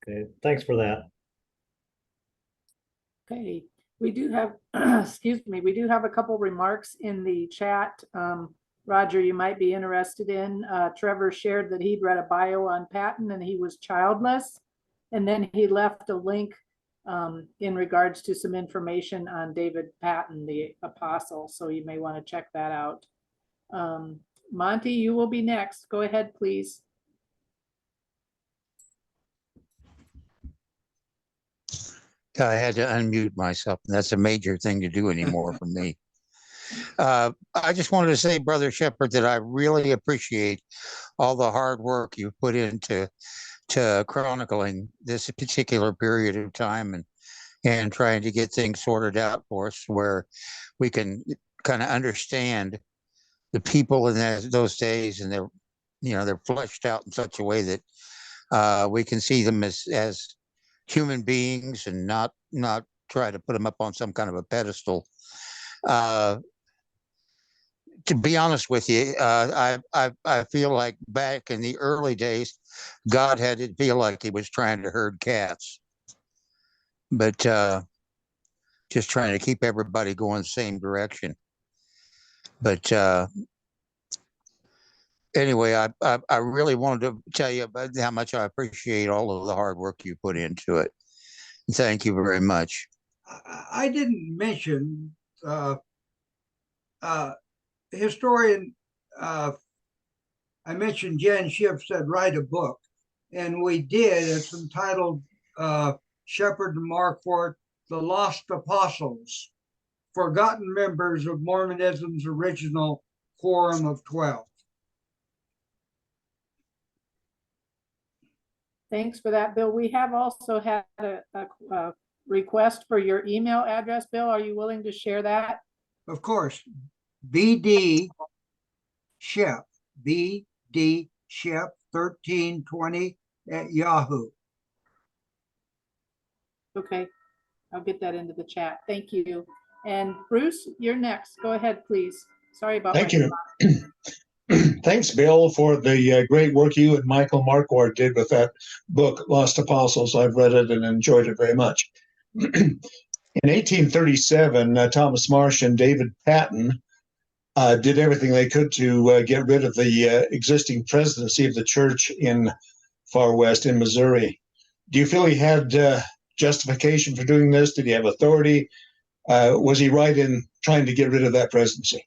Okay, thanks for that. Okay, we do have, excuse me, we do have a couple remarks in the chat. Roger, you might be interested in. Trevor shared that he'd read a bio on Patton and he was childless. And then he left a link in regards to some information on David Patton, the apostle. So you may want to check that out. Monty, you will be next. Go ahead, please. I had to unmute myself. That's a major thing to do anymore for me. I just wanted to say, Brother Shepard, that I really appreciate all the hard work you put into chronicling this particular period of time and trying to get things sorted out for us where we can kind of understand the people in those days, and they're fleshed out in such a way that we can see them as human beings and not try to put them up on some kind of a pedestal. To be honest with you, I feel like back in the early days, God had it feel like he was trying to herd cats, but just trying to keep everybody going the same direction. But anyway, I really wanted to tell you about how much I appreciate all of the hard work you put into it. Thank you very much. I didn't mention historian. I mentioned Jen Schiff said write a book, and we did. It's entitled Shepard and Marquardt, The Lost Apostles, Forgotten Members of Mormonism's Original Quorum of 12. Thanks for that, Bill. We have also had a request for your email address, Bill. Are you willing to share that? Of course, BD Shep, BD Shep 1320 at Yahoo. Okay, I'll get that into the chat. Thank you. And Bruce, you're next. Go ahead, please. Sorry about Thank you. Thanks, Bill, for the great work you and Michael Marquardt did with that book, Lost Apostles. I've read it and enjoyed it very much. In 1837, Thomas Marsh and David Patton did everything they could to get rid of the existing presidency of the church in Far West in Missouri. Do you feel he had justification for doing this? Did he have authority? Was he right in trying to get rid of that presidency?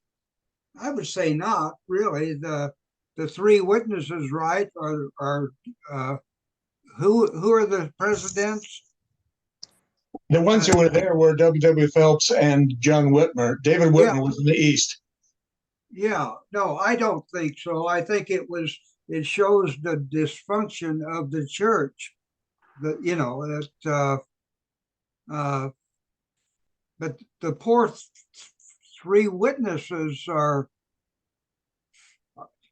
I would say not really. The three witnesses, right, are who are the presidents? The ones who were there were W.W. Phelps and John Whitmer. David Whitmer was in the East. Yeah, no, I don't think so. I think it shows the dysfunction of the church. That but the poor three witnesses are,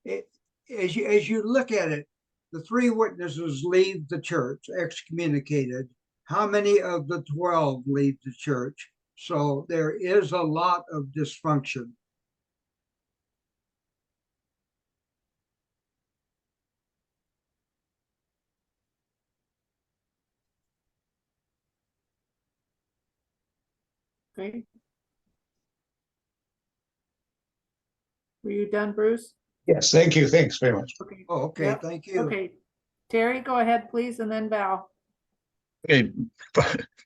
as you look at it, the three witnesses leave the church excommunicated. How many of the 12 leave the church? So there is a lot of dysfunction. Okay. Were you done, Bruce? Yes, thank you. Thanks very much. Okay. Oh, okay, Yep. thank you. Okay. Terry, go ahead, please, and then Val. Okay,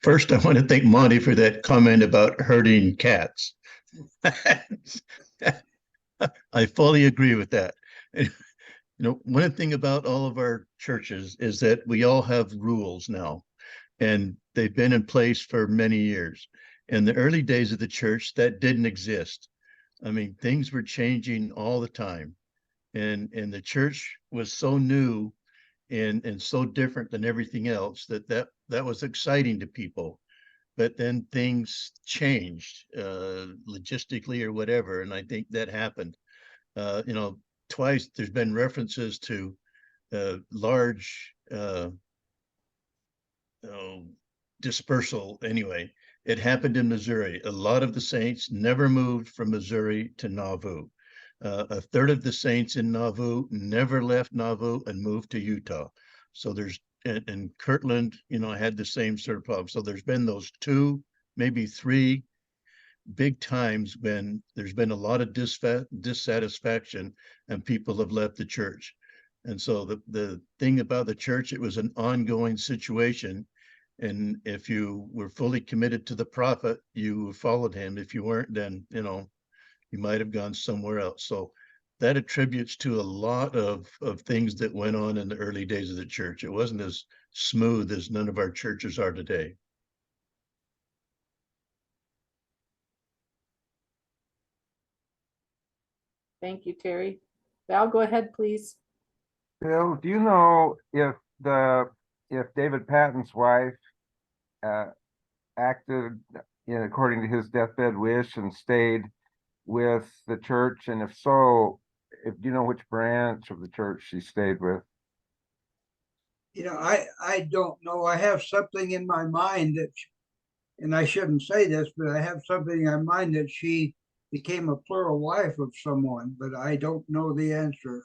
first I want to thank Monty for that comment about herding cats. I fully agree with that. One thing about all of our churches is that we all have rules now, and they've been in place for many years. In the early days of the church, that didn't exist. I mean, things were changing all the time, and the church was so new and so different than everything else that was exciting to people. But then things changed logistically or whatever, and I think that happened. twice there's been references to large dispersal anyway. It happened in Missouri. A lot of the saints never moved from Missouri to Nauvoo. A third of the saints in Nauvoo never left Nauvoo and moved to Utah. So there's, and Kirtland, had the same sort of problem. So there's been those 2, maybe 3 big times when there's been a lot of dissatisfaction and people have left the church. And so the thing about the church, it was an ongoing situation. And if you were fully committed to the prophet, you followed him. If you weren't, then, you might have gone somewhere else. So that attributes to a lot of things that went on in the early days of the church. It wasn't as smooth as none of our churches are today. Thank you, Terry. Val, go ahead, please. Bill, do you know if David Patton's wife acted according to his deathbed wish and stayed with the church, and if so, do you know which branch of the church she stayed with? I don't know. I have something in my mind that, and I shouldn't say this, but I have something in my mind that she became a plural wife of someone, but I don't know the answer.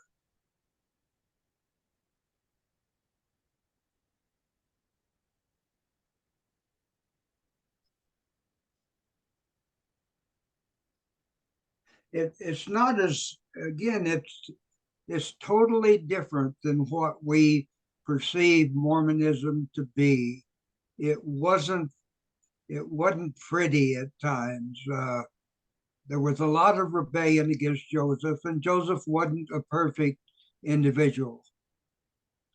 It's not as, again, it's totally different than what we perceive Mormonism to be. It wasn't pretty at times. There was a lot of rebellion against Joseph, and Joseph wasn't a perfect individual,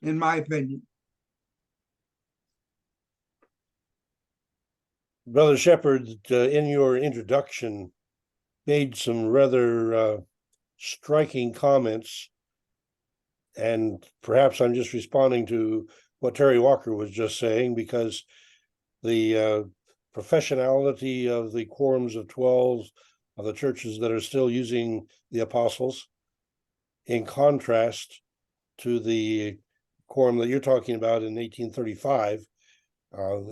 in my opinion. Brother Shepard, in your introduction, made some rather striking comments, and perhaps I'm just responding to what Terry Walker was just saying, because the professionality of the quorums of 12 of the churches that are still using the apostles, in contrast to the quorum that you're talking about in 1835,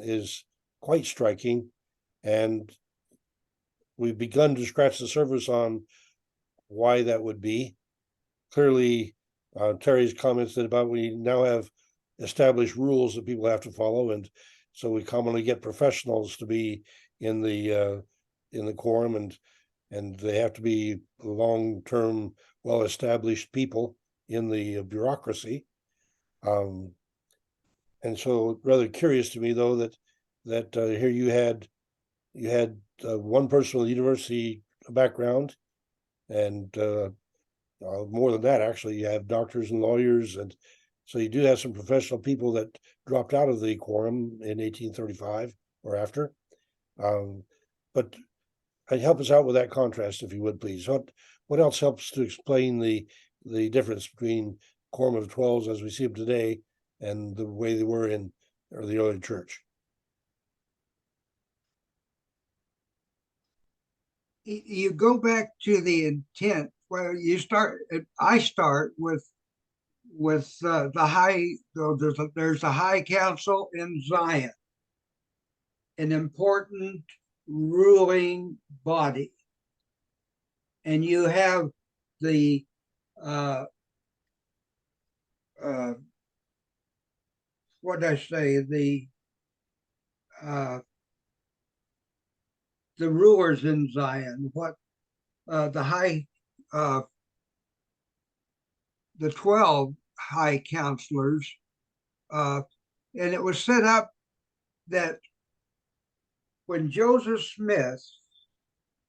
is quite striking. And we've begun to scratch the surface on why that would be. Clearly, Terry's comments that about we now have established rules that people have to follow, and so we commonly get professionals to be in the quorum, and they have to be long-term, well-established people in the bureaucracy. And so, rather curious to me, though, that here you had one person with a university background, and more than that, actually, you have doctors and lawyers, and so you do have some professional people that dropped out of the quorum in 1835 or after. But help us out with that contrast, if you would, please. What else helps to explain the difference between quorum of 12s as we see them today and the way they were in the early church? You go back to the intent. Well, I start with the high. There's a high council in Zion, an important ruling body, and you have the what I say, the rulers in Zion, the 12 high counselors, and it was set up that when Joseph Smith,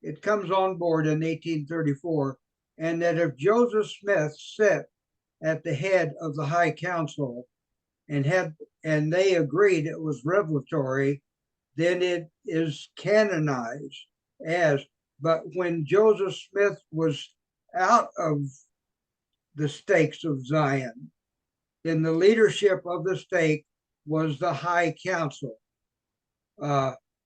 it comes on board in 1834, and that if Joseph Smith sat at the head of the high council and they agreed it was revelatory, then it is canonized as. But when Joseph Smith was out of the stakes of Zion, then the leadership of the stake was the high council.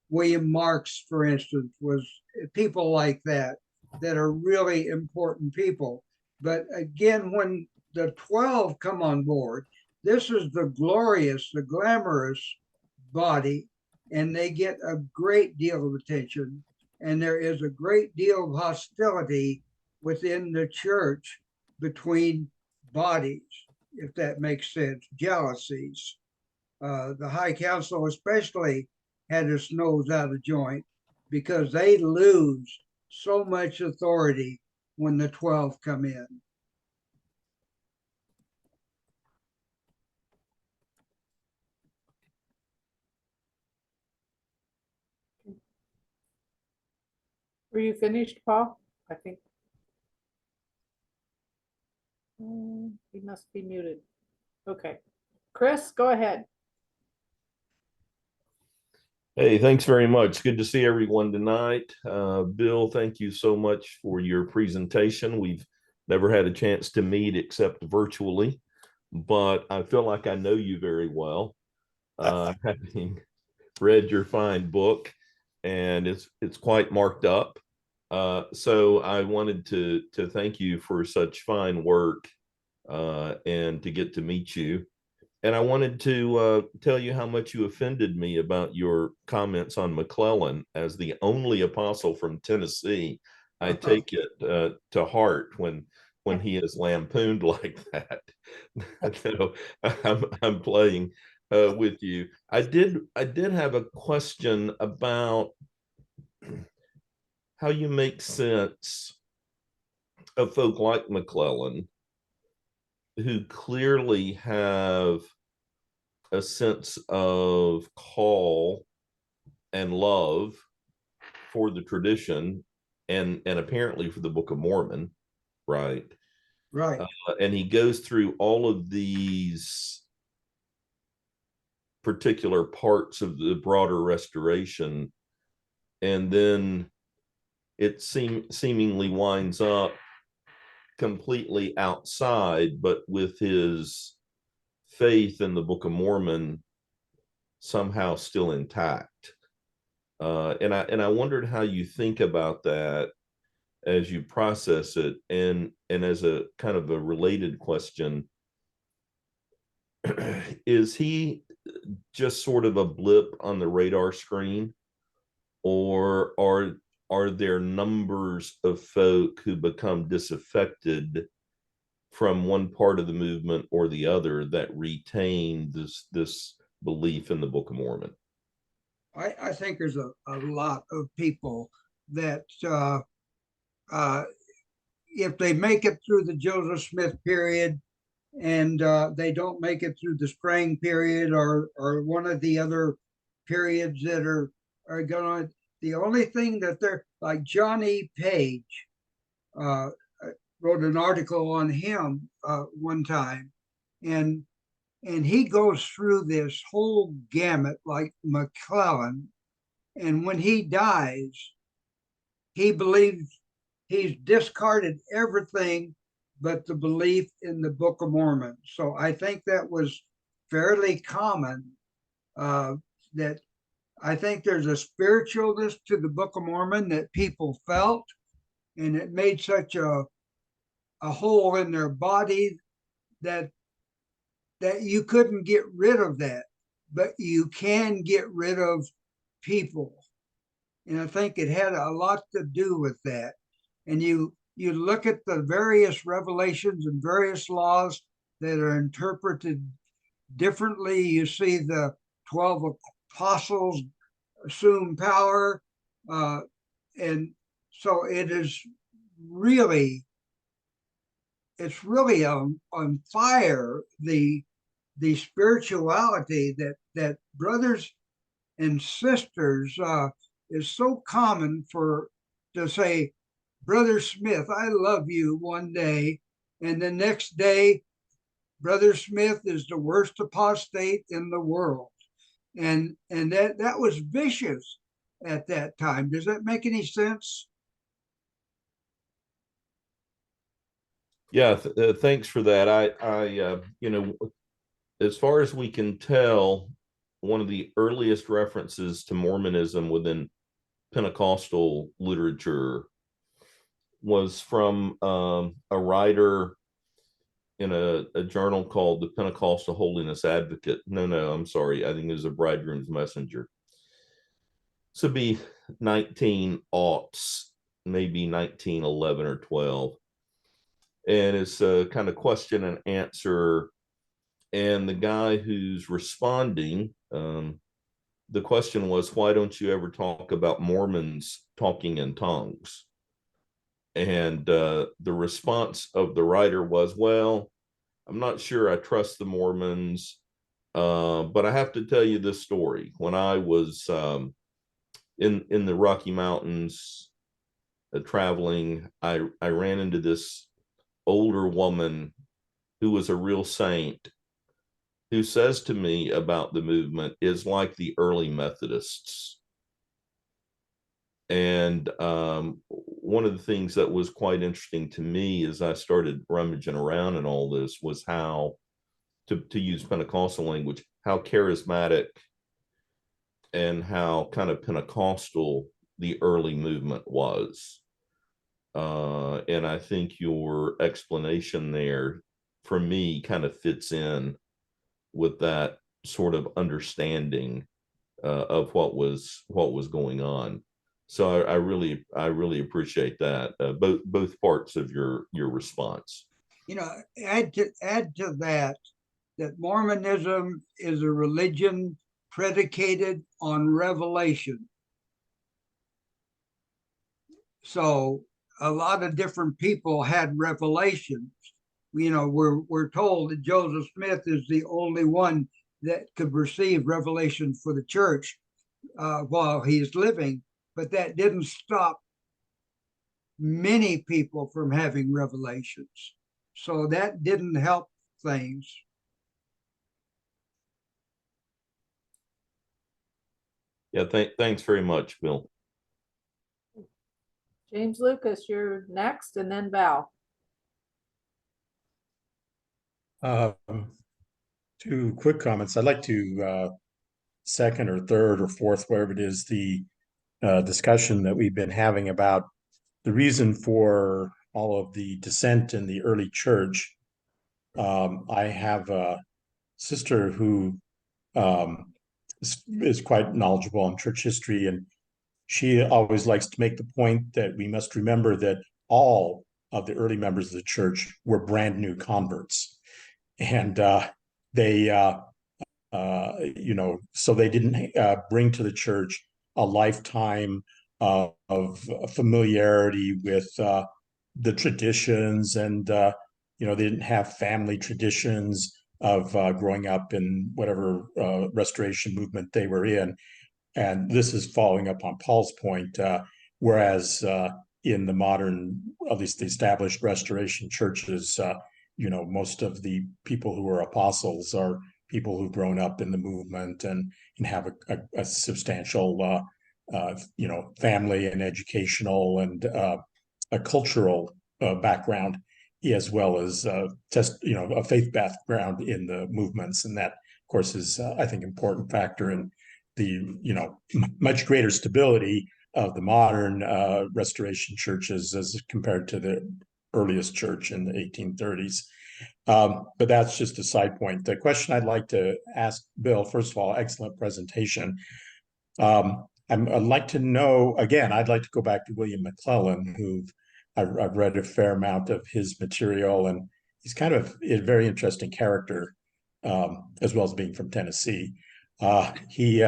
William Marks, for instance, was people like that are really important people. But again, when the 12 come on board, this is the glorious, the glamorous body, and they get a great deal of attention. And there is a great deal of hostility within the church between bodies, if that makes sense, jealousies. The High Council especially had its nose out of joint because they lose so much authority when the 12 come in. Were you finished, Paul? I think. He must be muted. Okay. Chris, go ahead. Hey, thanks very much. Good to see everyone tonight. Bill, thank you so much for your presentation. We've never had a chance to meet except virtually, but I feel like I know you very well, having read your fine book, and it's quite marked up. So I wanted to thank you for such fine work and to get to meet you. And I wanted to tell you how much you offended me about your comments on McClellan as the only apostle from Tennessee. I take it to heart when he is lampooned like that. So I'm playing with you. I did have a question about how you make sense of folk like McClellan, who clearly have a sense of call and love for the tradition and apparently for the Book of Mormon, right? Right. And he goes through all of these particular parts of the broader restoration, and then it seemingly winds up completely outside, but with his faith in the Book of Mormon somehow still intact. And I wondered how you think about that as you process it, and as a kind of a related question, is he just sort of a blip on the radar screen, or are there numbers of folk who become disaffected from one part of the movement or the other that retain this belief in the Book of Mormon? I think there's a lot of people that if they make it through the Joseph Smith period and they don't make it through the Sprang period or one of the other periods that are going to, the only thing that they're like Johnny Page wrote an article on him one time, and he goes through this whole gamut like McClellan, and when he dies, he believes he's discarded everything but the belief in the Book of Mormon. So I think that was fairly common. That I think there's a spiritualness to the Book of Mormon that people felt, and it made such a hole in their body that you couldn't get rid of that, but you can get rid of people. And I think it had a lot to do with that. And you look at the various revelations and various laws that are interpreted differently. You see the 12 apostles assume power. And so it's really on fire, the spirituality that brothers and sisters is so common to say, Brother Smith, I love you one day, and the next day, Brother Smith is the worst apostate in the world. And that was vicious at that time. Does that make any sense? Yeah, thanks for that. I as far as we can tell, one of the earliest references to Mormonism within Pentecostal literature was from a writer in a journal called the Pentecostal Holiness Advocate. No, I'm sorry. I think it was a Bridegroom's Messenger. This would be 1900s, maybe 1911 or 12. And it's a kind of question and answer. And the guy who's responding, the question was, why don't you ever talk about Mormons talking in tongues? And the response of the writer was, well, I'm not sure I trust the Mormons, but I have to tell you this story. When I was in the Rocky Mountains traveling, I ran into this older woman who was a real saint, who says to me about the movement is like the early Methodists. And one of the things that was quite interesting to me as I started rummaging around in all this was how, to use Pentecostal language, how charismatic and how kind of Pentecostal the early movement was. And I think your explanation there, for me, kind of fits in with that sort of understanding of what was going on. So I really appreciate that, both parts of your response. Add to that Mormonism is a religion predicated on revelation. So a lot of different people had revelations. We're told that Joseph Smith is the only one that could receive revelation for the church while he's living. But that didn't stop many people from having revelations. So that didn't help things. Yeah, thanks very much, Bill. James Lucas, you're next, and then Val. Two quick comments. I'd like to second or third or fourth, wherever it is, the discussion that we've been having about the reason for all of the dissent in the early church. I have a sister who is quite knowledgeable on church history, and she always likes to make the point that we must remember that all of the early members of the church were brand new converts, and they so they didn't bring to the church a lifetime of familiarity with the traditions, and they didn't have family traditions of growing up in whatever restoration movement they were in. And this is following up on Paul's point, whereas in the modern, at least the established restoration churches, most of the people who are apostles are people who've grown up in the movement and have a substantial, family and educational and a cultural background, as well as a faith background in the movements. And that, of course, is, I think, important factor in the, much greater stability of the modern restoration churches as compared to the earliest church in the 1830s. But that's just a side point. The question I'd like to ask Bill, first of all, excellent presentation. I'd like to know, again, I'd like to go back to William McClellan, who I've read a fair amount of his material, and he's kind of a very interesting character, as well as being from Tennessee. He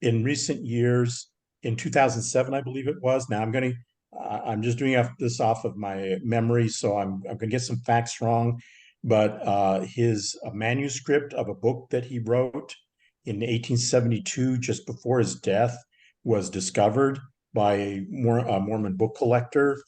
in recent years, in 2007, I believe it was. Now I'm just doing this off of my memory, so I'm going to get some facts wrong. But his manuscript of a book that he wrote in 1872, just before his death, was discovered by a Mormon book collector.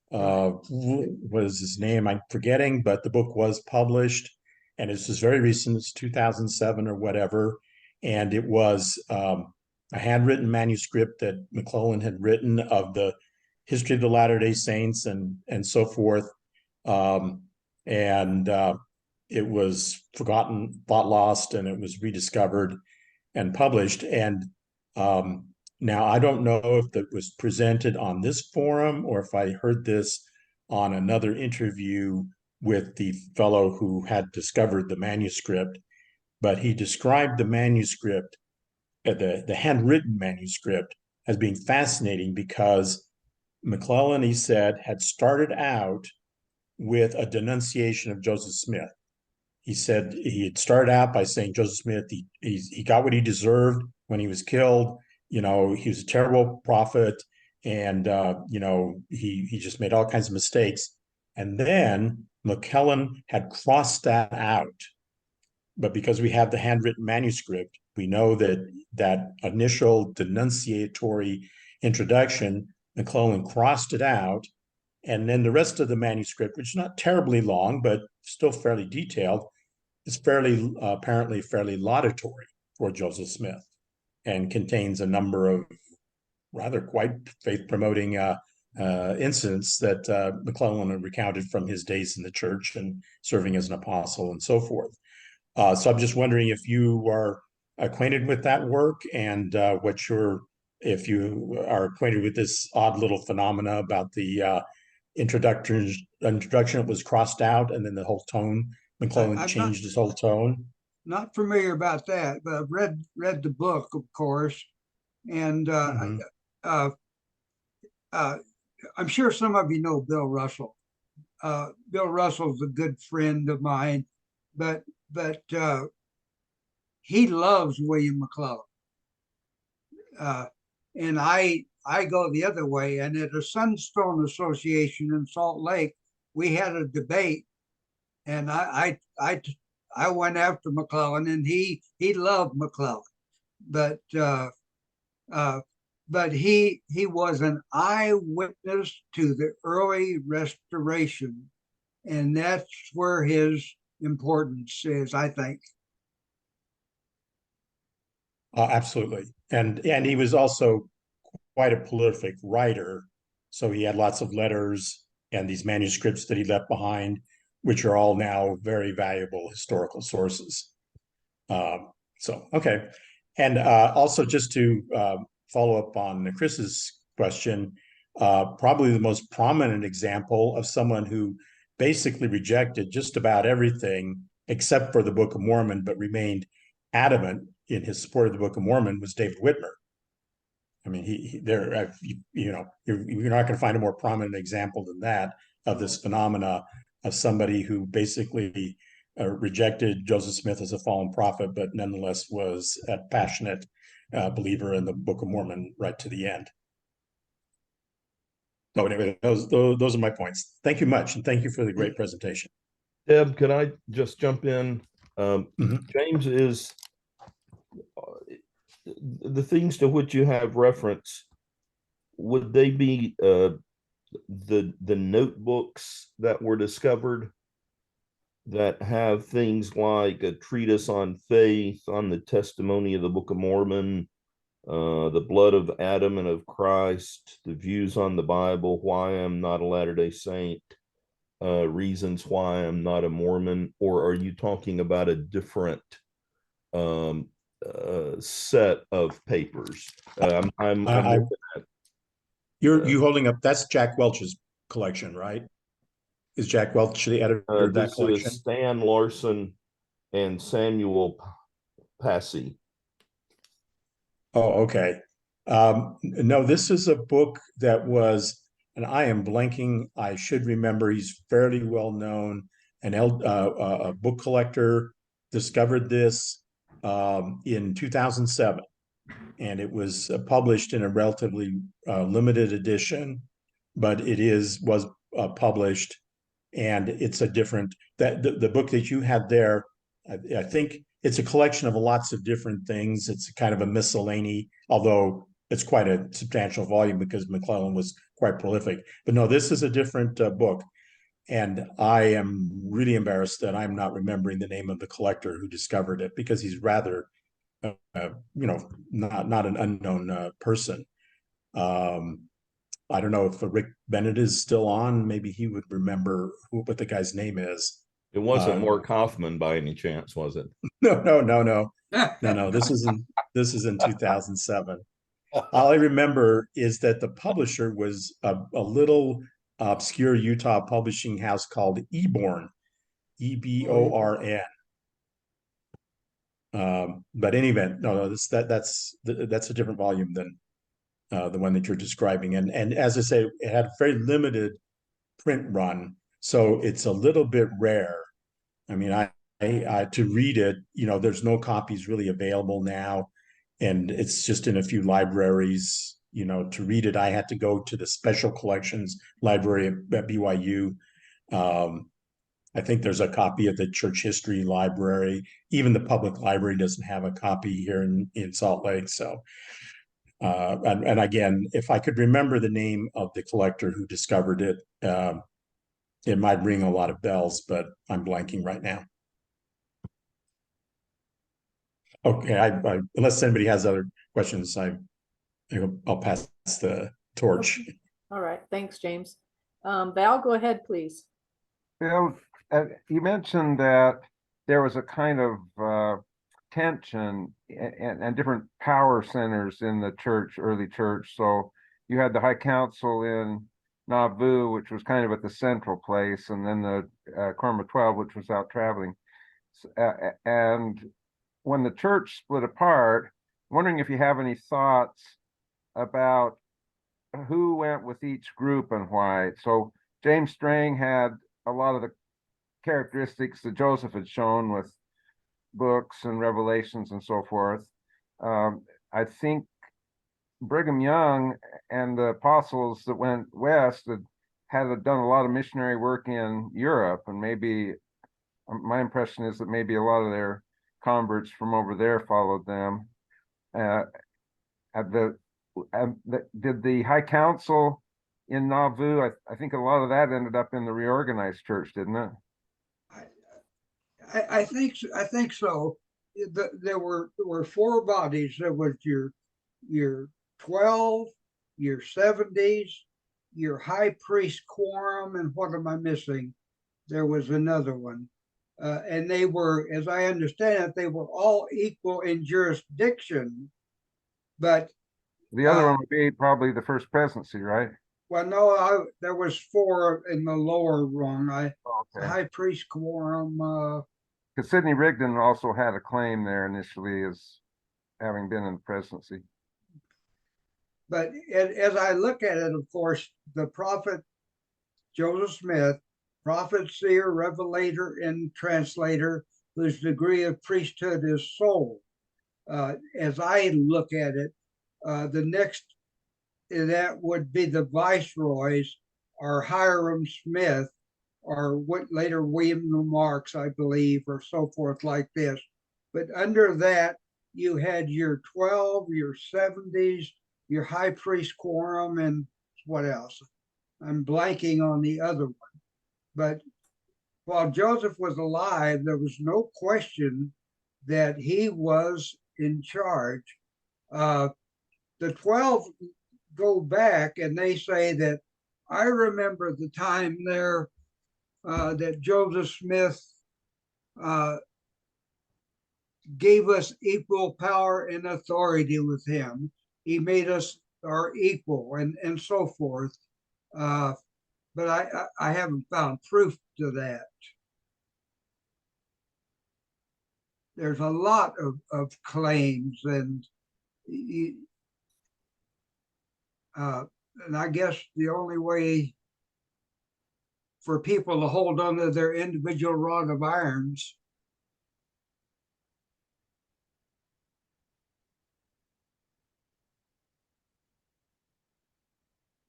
What is his name? I'm forgetting, but the book was published, and this is very recent. It's 2007 or whatever, and it was a handwritten manuscript that McClellan had written of the history of the Latter-day Saints and so forth. It was forgotten, thought lost, and it was rediscovered and published. And Now, I don't know if that was presented on this forum or if I heard this on another interview with the fellow who had discovered the manuscript, but he described the manuscript, the handwritten manuscript, as being fascinating because McClellan, he said, had started out with a denunciation of Joseph Smith. He said he had started out by saying Joseph Smith, he got what he deserved when he was killed. You know, he was a terrible prophet, and you know, he just made all kinds of mistakes. And then McClellan had crossed that out. But because we have the handwritten manuscript, we know that that initial denunciatory introduction, McClellan crossed it out. And then the rest of the manuscript, which is not terribly long, but still fairly detailed, is fairly apparently fairly laudatory for Joseph Smith, and contains a number of rather quite faith-promoting incidents that McClellan had recounted from his days in the church and serving as an apostle and so forth. So I'm just wondering if you are acquainted with that work, and if you are acquainted with this odd little phenomena about the introduction was crossed out, and then the whole tone, McClellan changed his whole tone. Not familiar about that, but I've read the book, of course, and I'm sure some of you know Bill Russell. Bill Russell's a good friend of mine, but he loves William McClellan, and I go the other way. And at a Sunstone Association in Salt Lake, we had a debate, and I went after McClellan, and he loved McClellan, but he was an eyewitness to the early restoration, and that's where his importance is, I think. Absolutely, and he was also quite a prolific writer, so he had lots of letters and these manuscripts that he left behind, which are all now very valuable historical sources. Okay. And also just to follow up on Chris's question, probably the most prominent example of someone who basically rejected just about everything except for the Book of Mormon, but remained adamant in his support of the Book of Mormon, was David Whitmer. I mean, you're not going to find a more prominent example than that of this phenomena of somebody who basically rejected Joseph Smith as a fallen prophet, but nonetheless was a passionate believer in the Book of Mormon right to the end. So anyway, those are my points. Thank you much, and thank you for the great presentation. Deb, can I just jump in? James, is the things to which you have reference, would they be the notebooks that were discovered that have things like a treatise on faith, on the testimony of the Book of Mormon, the blood of Adam and of Christ, the views on the Bible, why I'm not a Latter-day Saint, reasons why I'm not a Mormon? Or are you talking about a different set of papers? You holding up, that's Jack Welch's collection, right? Is Jack Welch the editor of that collection? This is Stan Larson and Samuel Passy. Oh, okay. No, this is a book that was, and I am blanking, I should remember, he's fairly well known, a book collector discovered this in 2007, and it was published in a relatively limited edition, but it was published, and it's a different, the book that you had there, I think it's a collection of lots of different things. It's kind of a miscellany, although it's quite a substantial volume because McClellan was quite prolific. But no, this is a different book. And I am really embarrassed that I'm not remembering the name of the collector who discovered it, because he's rather, not an unknown person. I don't know if Rick Bennett is still on. Maybe he would remember what the guy's name is. It wasn't Mark Hoffman by any chance, was it? No. This is in 2007. All I remember is that the publisher was a little obscure Utah publishing house called Eborn, Eborn. But in any event, no, that's a different volume than the one that you're describing. And as I say, it had very limited print run, so it's a little bit rare. I mean, I to read it, there's no copies really available now, and it's just in a few libraries. To read it, I had to go to the special collections library at BYU. I think there's a copy at the church history library. Even the public library doesn't have a copy here in Salt Lake. So, and again, if I could remember the name of the collector who discovered it, it might ring a lot of bells, but I'm blanking right now. Okay, unless anybody has other questions, I'll pass the torch. Okay. All right, thanks, James. Val, go ahead, please. Bill, you mentioned that there was a kind of tension and different power centers in the church, early church. So you had the High Council in Nauvoo, which was kind of at the central place, and then the Quorum of 12, which was out traveling. And when the church split apart, I'm wondering if you have any thoughts about who went with each group and why. So James Strang had a lot of the characteristics that Joseph had shown with books and revelations and so forth. I think Brigham Young and the apostles that went west had done a lot of missionary work in Europe, and maybe my impression is that maybe a lot of their converts from over there followed them. Did the High Council in Nauvoo, I think a lot of that ended up in the reorganized church, didn't it? I think so. There were four bodies. There was your 12, your 70s, your high priest quorum, and what am I missing? There was another one. And they were, as I understand it, they were all equal in jurisdiction. But the other one would be probably the First Presidency, right? Well, no, there was four in the lower rung. Okay. High priest quorum. Because Sidney Rigdon also had a claim there initially as having been in the presidency. But as I look at it, of course, the prophet Joseph Smith, prophet, seer, revelator, and translator, whose degree of priesthood is sole. As I look at it, the next that would be the viceroys, or Hiram Smith, or what later William Marks, I believe, or so forth like this. But under that, you had your 12, your 70s, your high priest quorum, and what else? I'm blanking on the other one. But while Joseph was alive, there was no question that he was in charge. The 12 go back and they say that I remember the time there that Joseph Smith gave us equal power and authority with him. He made us our equal and so forth. But I haven't found proof to that. There's a lot of claims, and I guess the only way for people to hold on to their individual rod of irons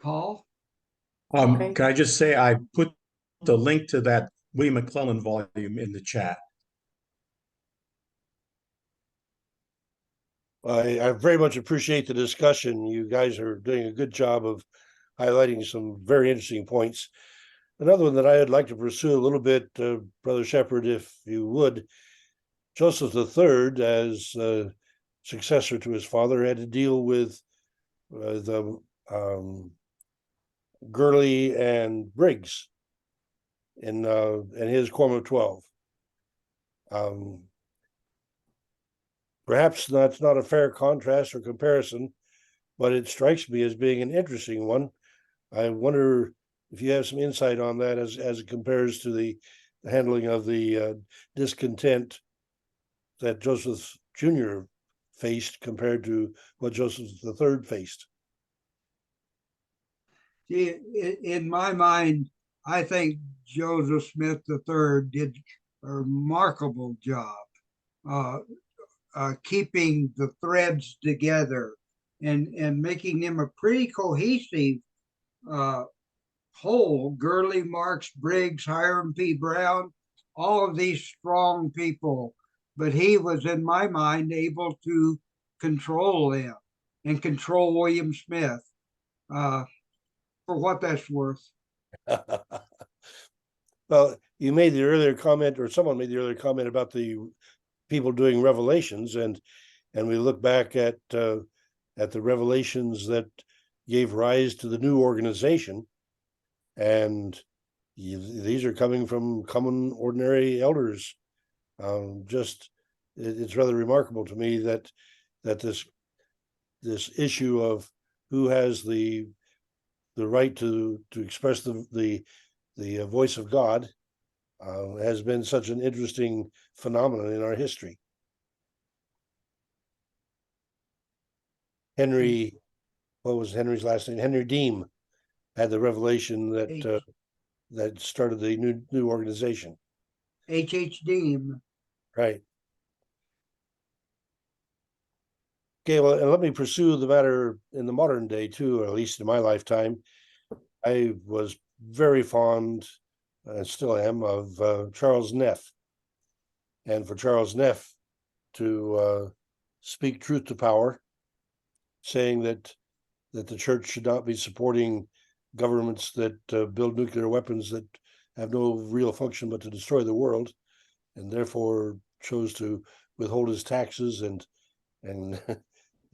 Paul? Okay. Can I just say I put the link to that William McClellan volume in the chat. I very much appreciate the discussion. You guys are doing a good job of highlighting some very interesting points. Another one that I'd like to pursue a little bit, Brother Shepard, if you would. Joseph III, as successor to his father, had to deal with the Gurley and Briggs in his Quorum of 12. Perhaps that's not a fair contrast or comparison, but it strikes me as being an interesting one. I wonder if you have some insight on that as it compares to the handling of the discontent that Joseph Jr. faced compared to what Joseph III faced. See, in my mind, I think Joseph Smith III did a remarkable job keeping the threads together and making them a pretty cohesive whole. Gurley, Marks, Briggs, Hiram P. Brown, all of these strong people. But he was, in my mind, able to control them and control William Smith. For what that's worth. Well, you made the earlier comment, or someone made the earlier comment about the people doing revelations, and we look back at the revelations that gave rise to the new organization, and these are coming from common, ordinary elders. It's rather remarkable to me that this issue of who has the right to express the voice of God has been such an interesting phenomenon in our history. Henry, what was Henry's last name? Henry Deem had the revelation that started the new organization. H. Deem. Right. Okay, well, and let me pursue the matter in the modern day too, or at least in my lifetime. I was very fond, and still am, of Charles Neff. And for Charles Neff to speak truth to power, saying that the church should not be supporting governments that build nuclear weapons that have no real function but to destroy the world, and therefore chose to withhold his taxes and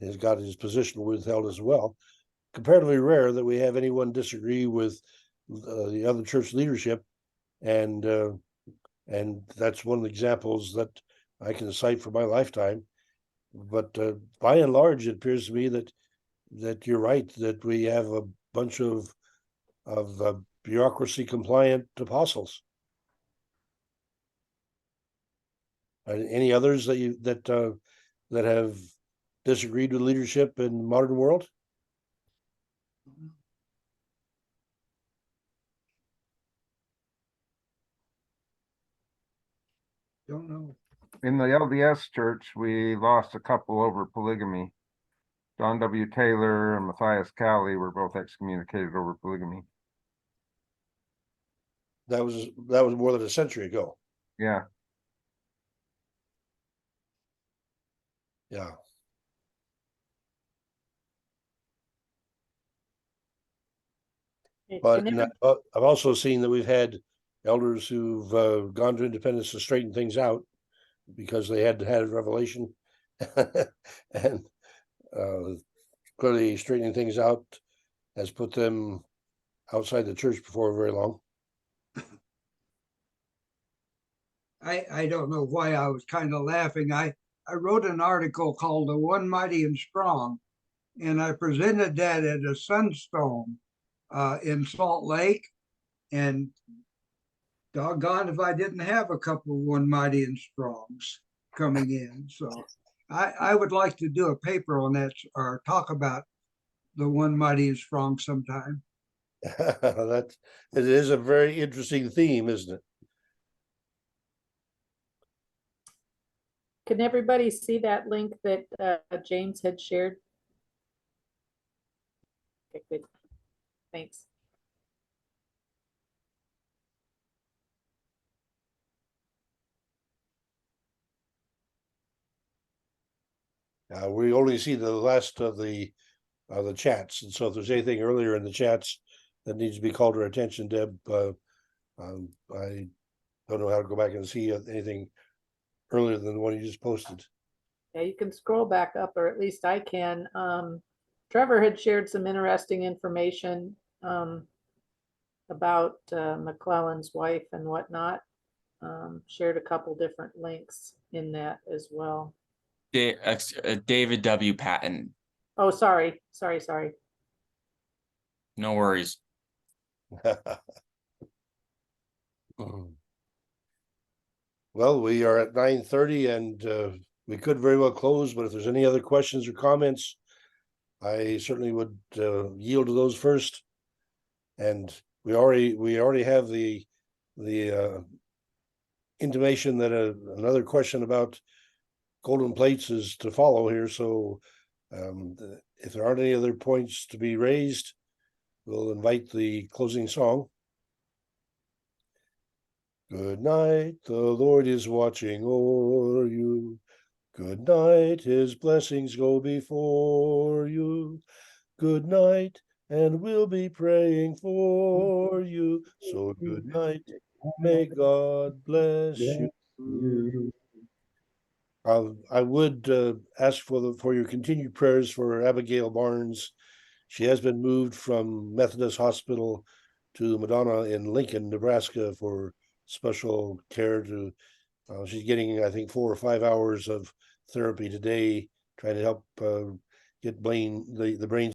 has got his position withheld as well. Comparatively rare that we have anyone disagree with the other church leadership, and that's one of the examples that I can cite for my lifetime. But by and large, it appears to me that you're right, that we have a bunch of bureaucracy compliant apostles. Any others that have disagreed with leadership in the modern world? Don't know. In the LDS church, we lost a couple over polygamy. John W. Taylor and Matthias Cowley were both excommunicated over polygamy. That was more than a century ago. Yeah. Yeah. But I've also seen that we've had elders who've gone to independence to straighten things out because they had a revelation, and clearly straightening things out has put them outside the church before very long. I don't know why I was kind of laughing. I wrote an article called "The One Mighty and Strong," and I presented that at a Sunstone in Salt Lake, and doggone if I didn't have a couple of One Mighty and Strongs coming in. So I would like to do a paper on that or talk about the One Mighty and Strong sometime. It is a very interesting theme, isn't it? Can everybody see that link that James had shared? Okay, good. Thanks. We only see the last of the chats, and so if there's anything earlier in the chats that needs to be called to our attention, Deb, I don't know how to go back and see anything earlier than the one you just posted. Yeah, you can scroll back up, or at least I can. Trevor had shared some interesting information about McClellan's wife and whatnot. Shared a couple different links in that as well. David W. Patton. Oh, sorry. No worries. Well, we are at 9:30 and we could very well close, but if there's any other questions or comments, I certainly would yield to those first. And we already have the intimation that another question about golden plates is to follow here. So if there aren't any other points to be raised, we'll invite the closing song. Good night, the Lord is watching o'er you. Good night, his blessings go before you. Good night, and we'll be praying for you. So good night, may God bless you. I would ask for your continued prayers for Abigail Barnes. She has been moved from Methodist Hospital to Madonna in Lincoln, Nebraska for special care. To she's getting, I think, 4 or 5 hours of therapy today, trying to help get the brain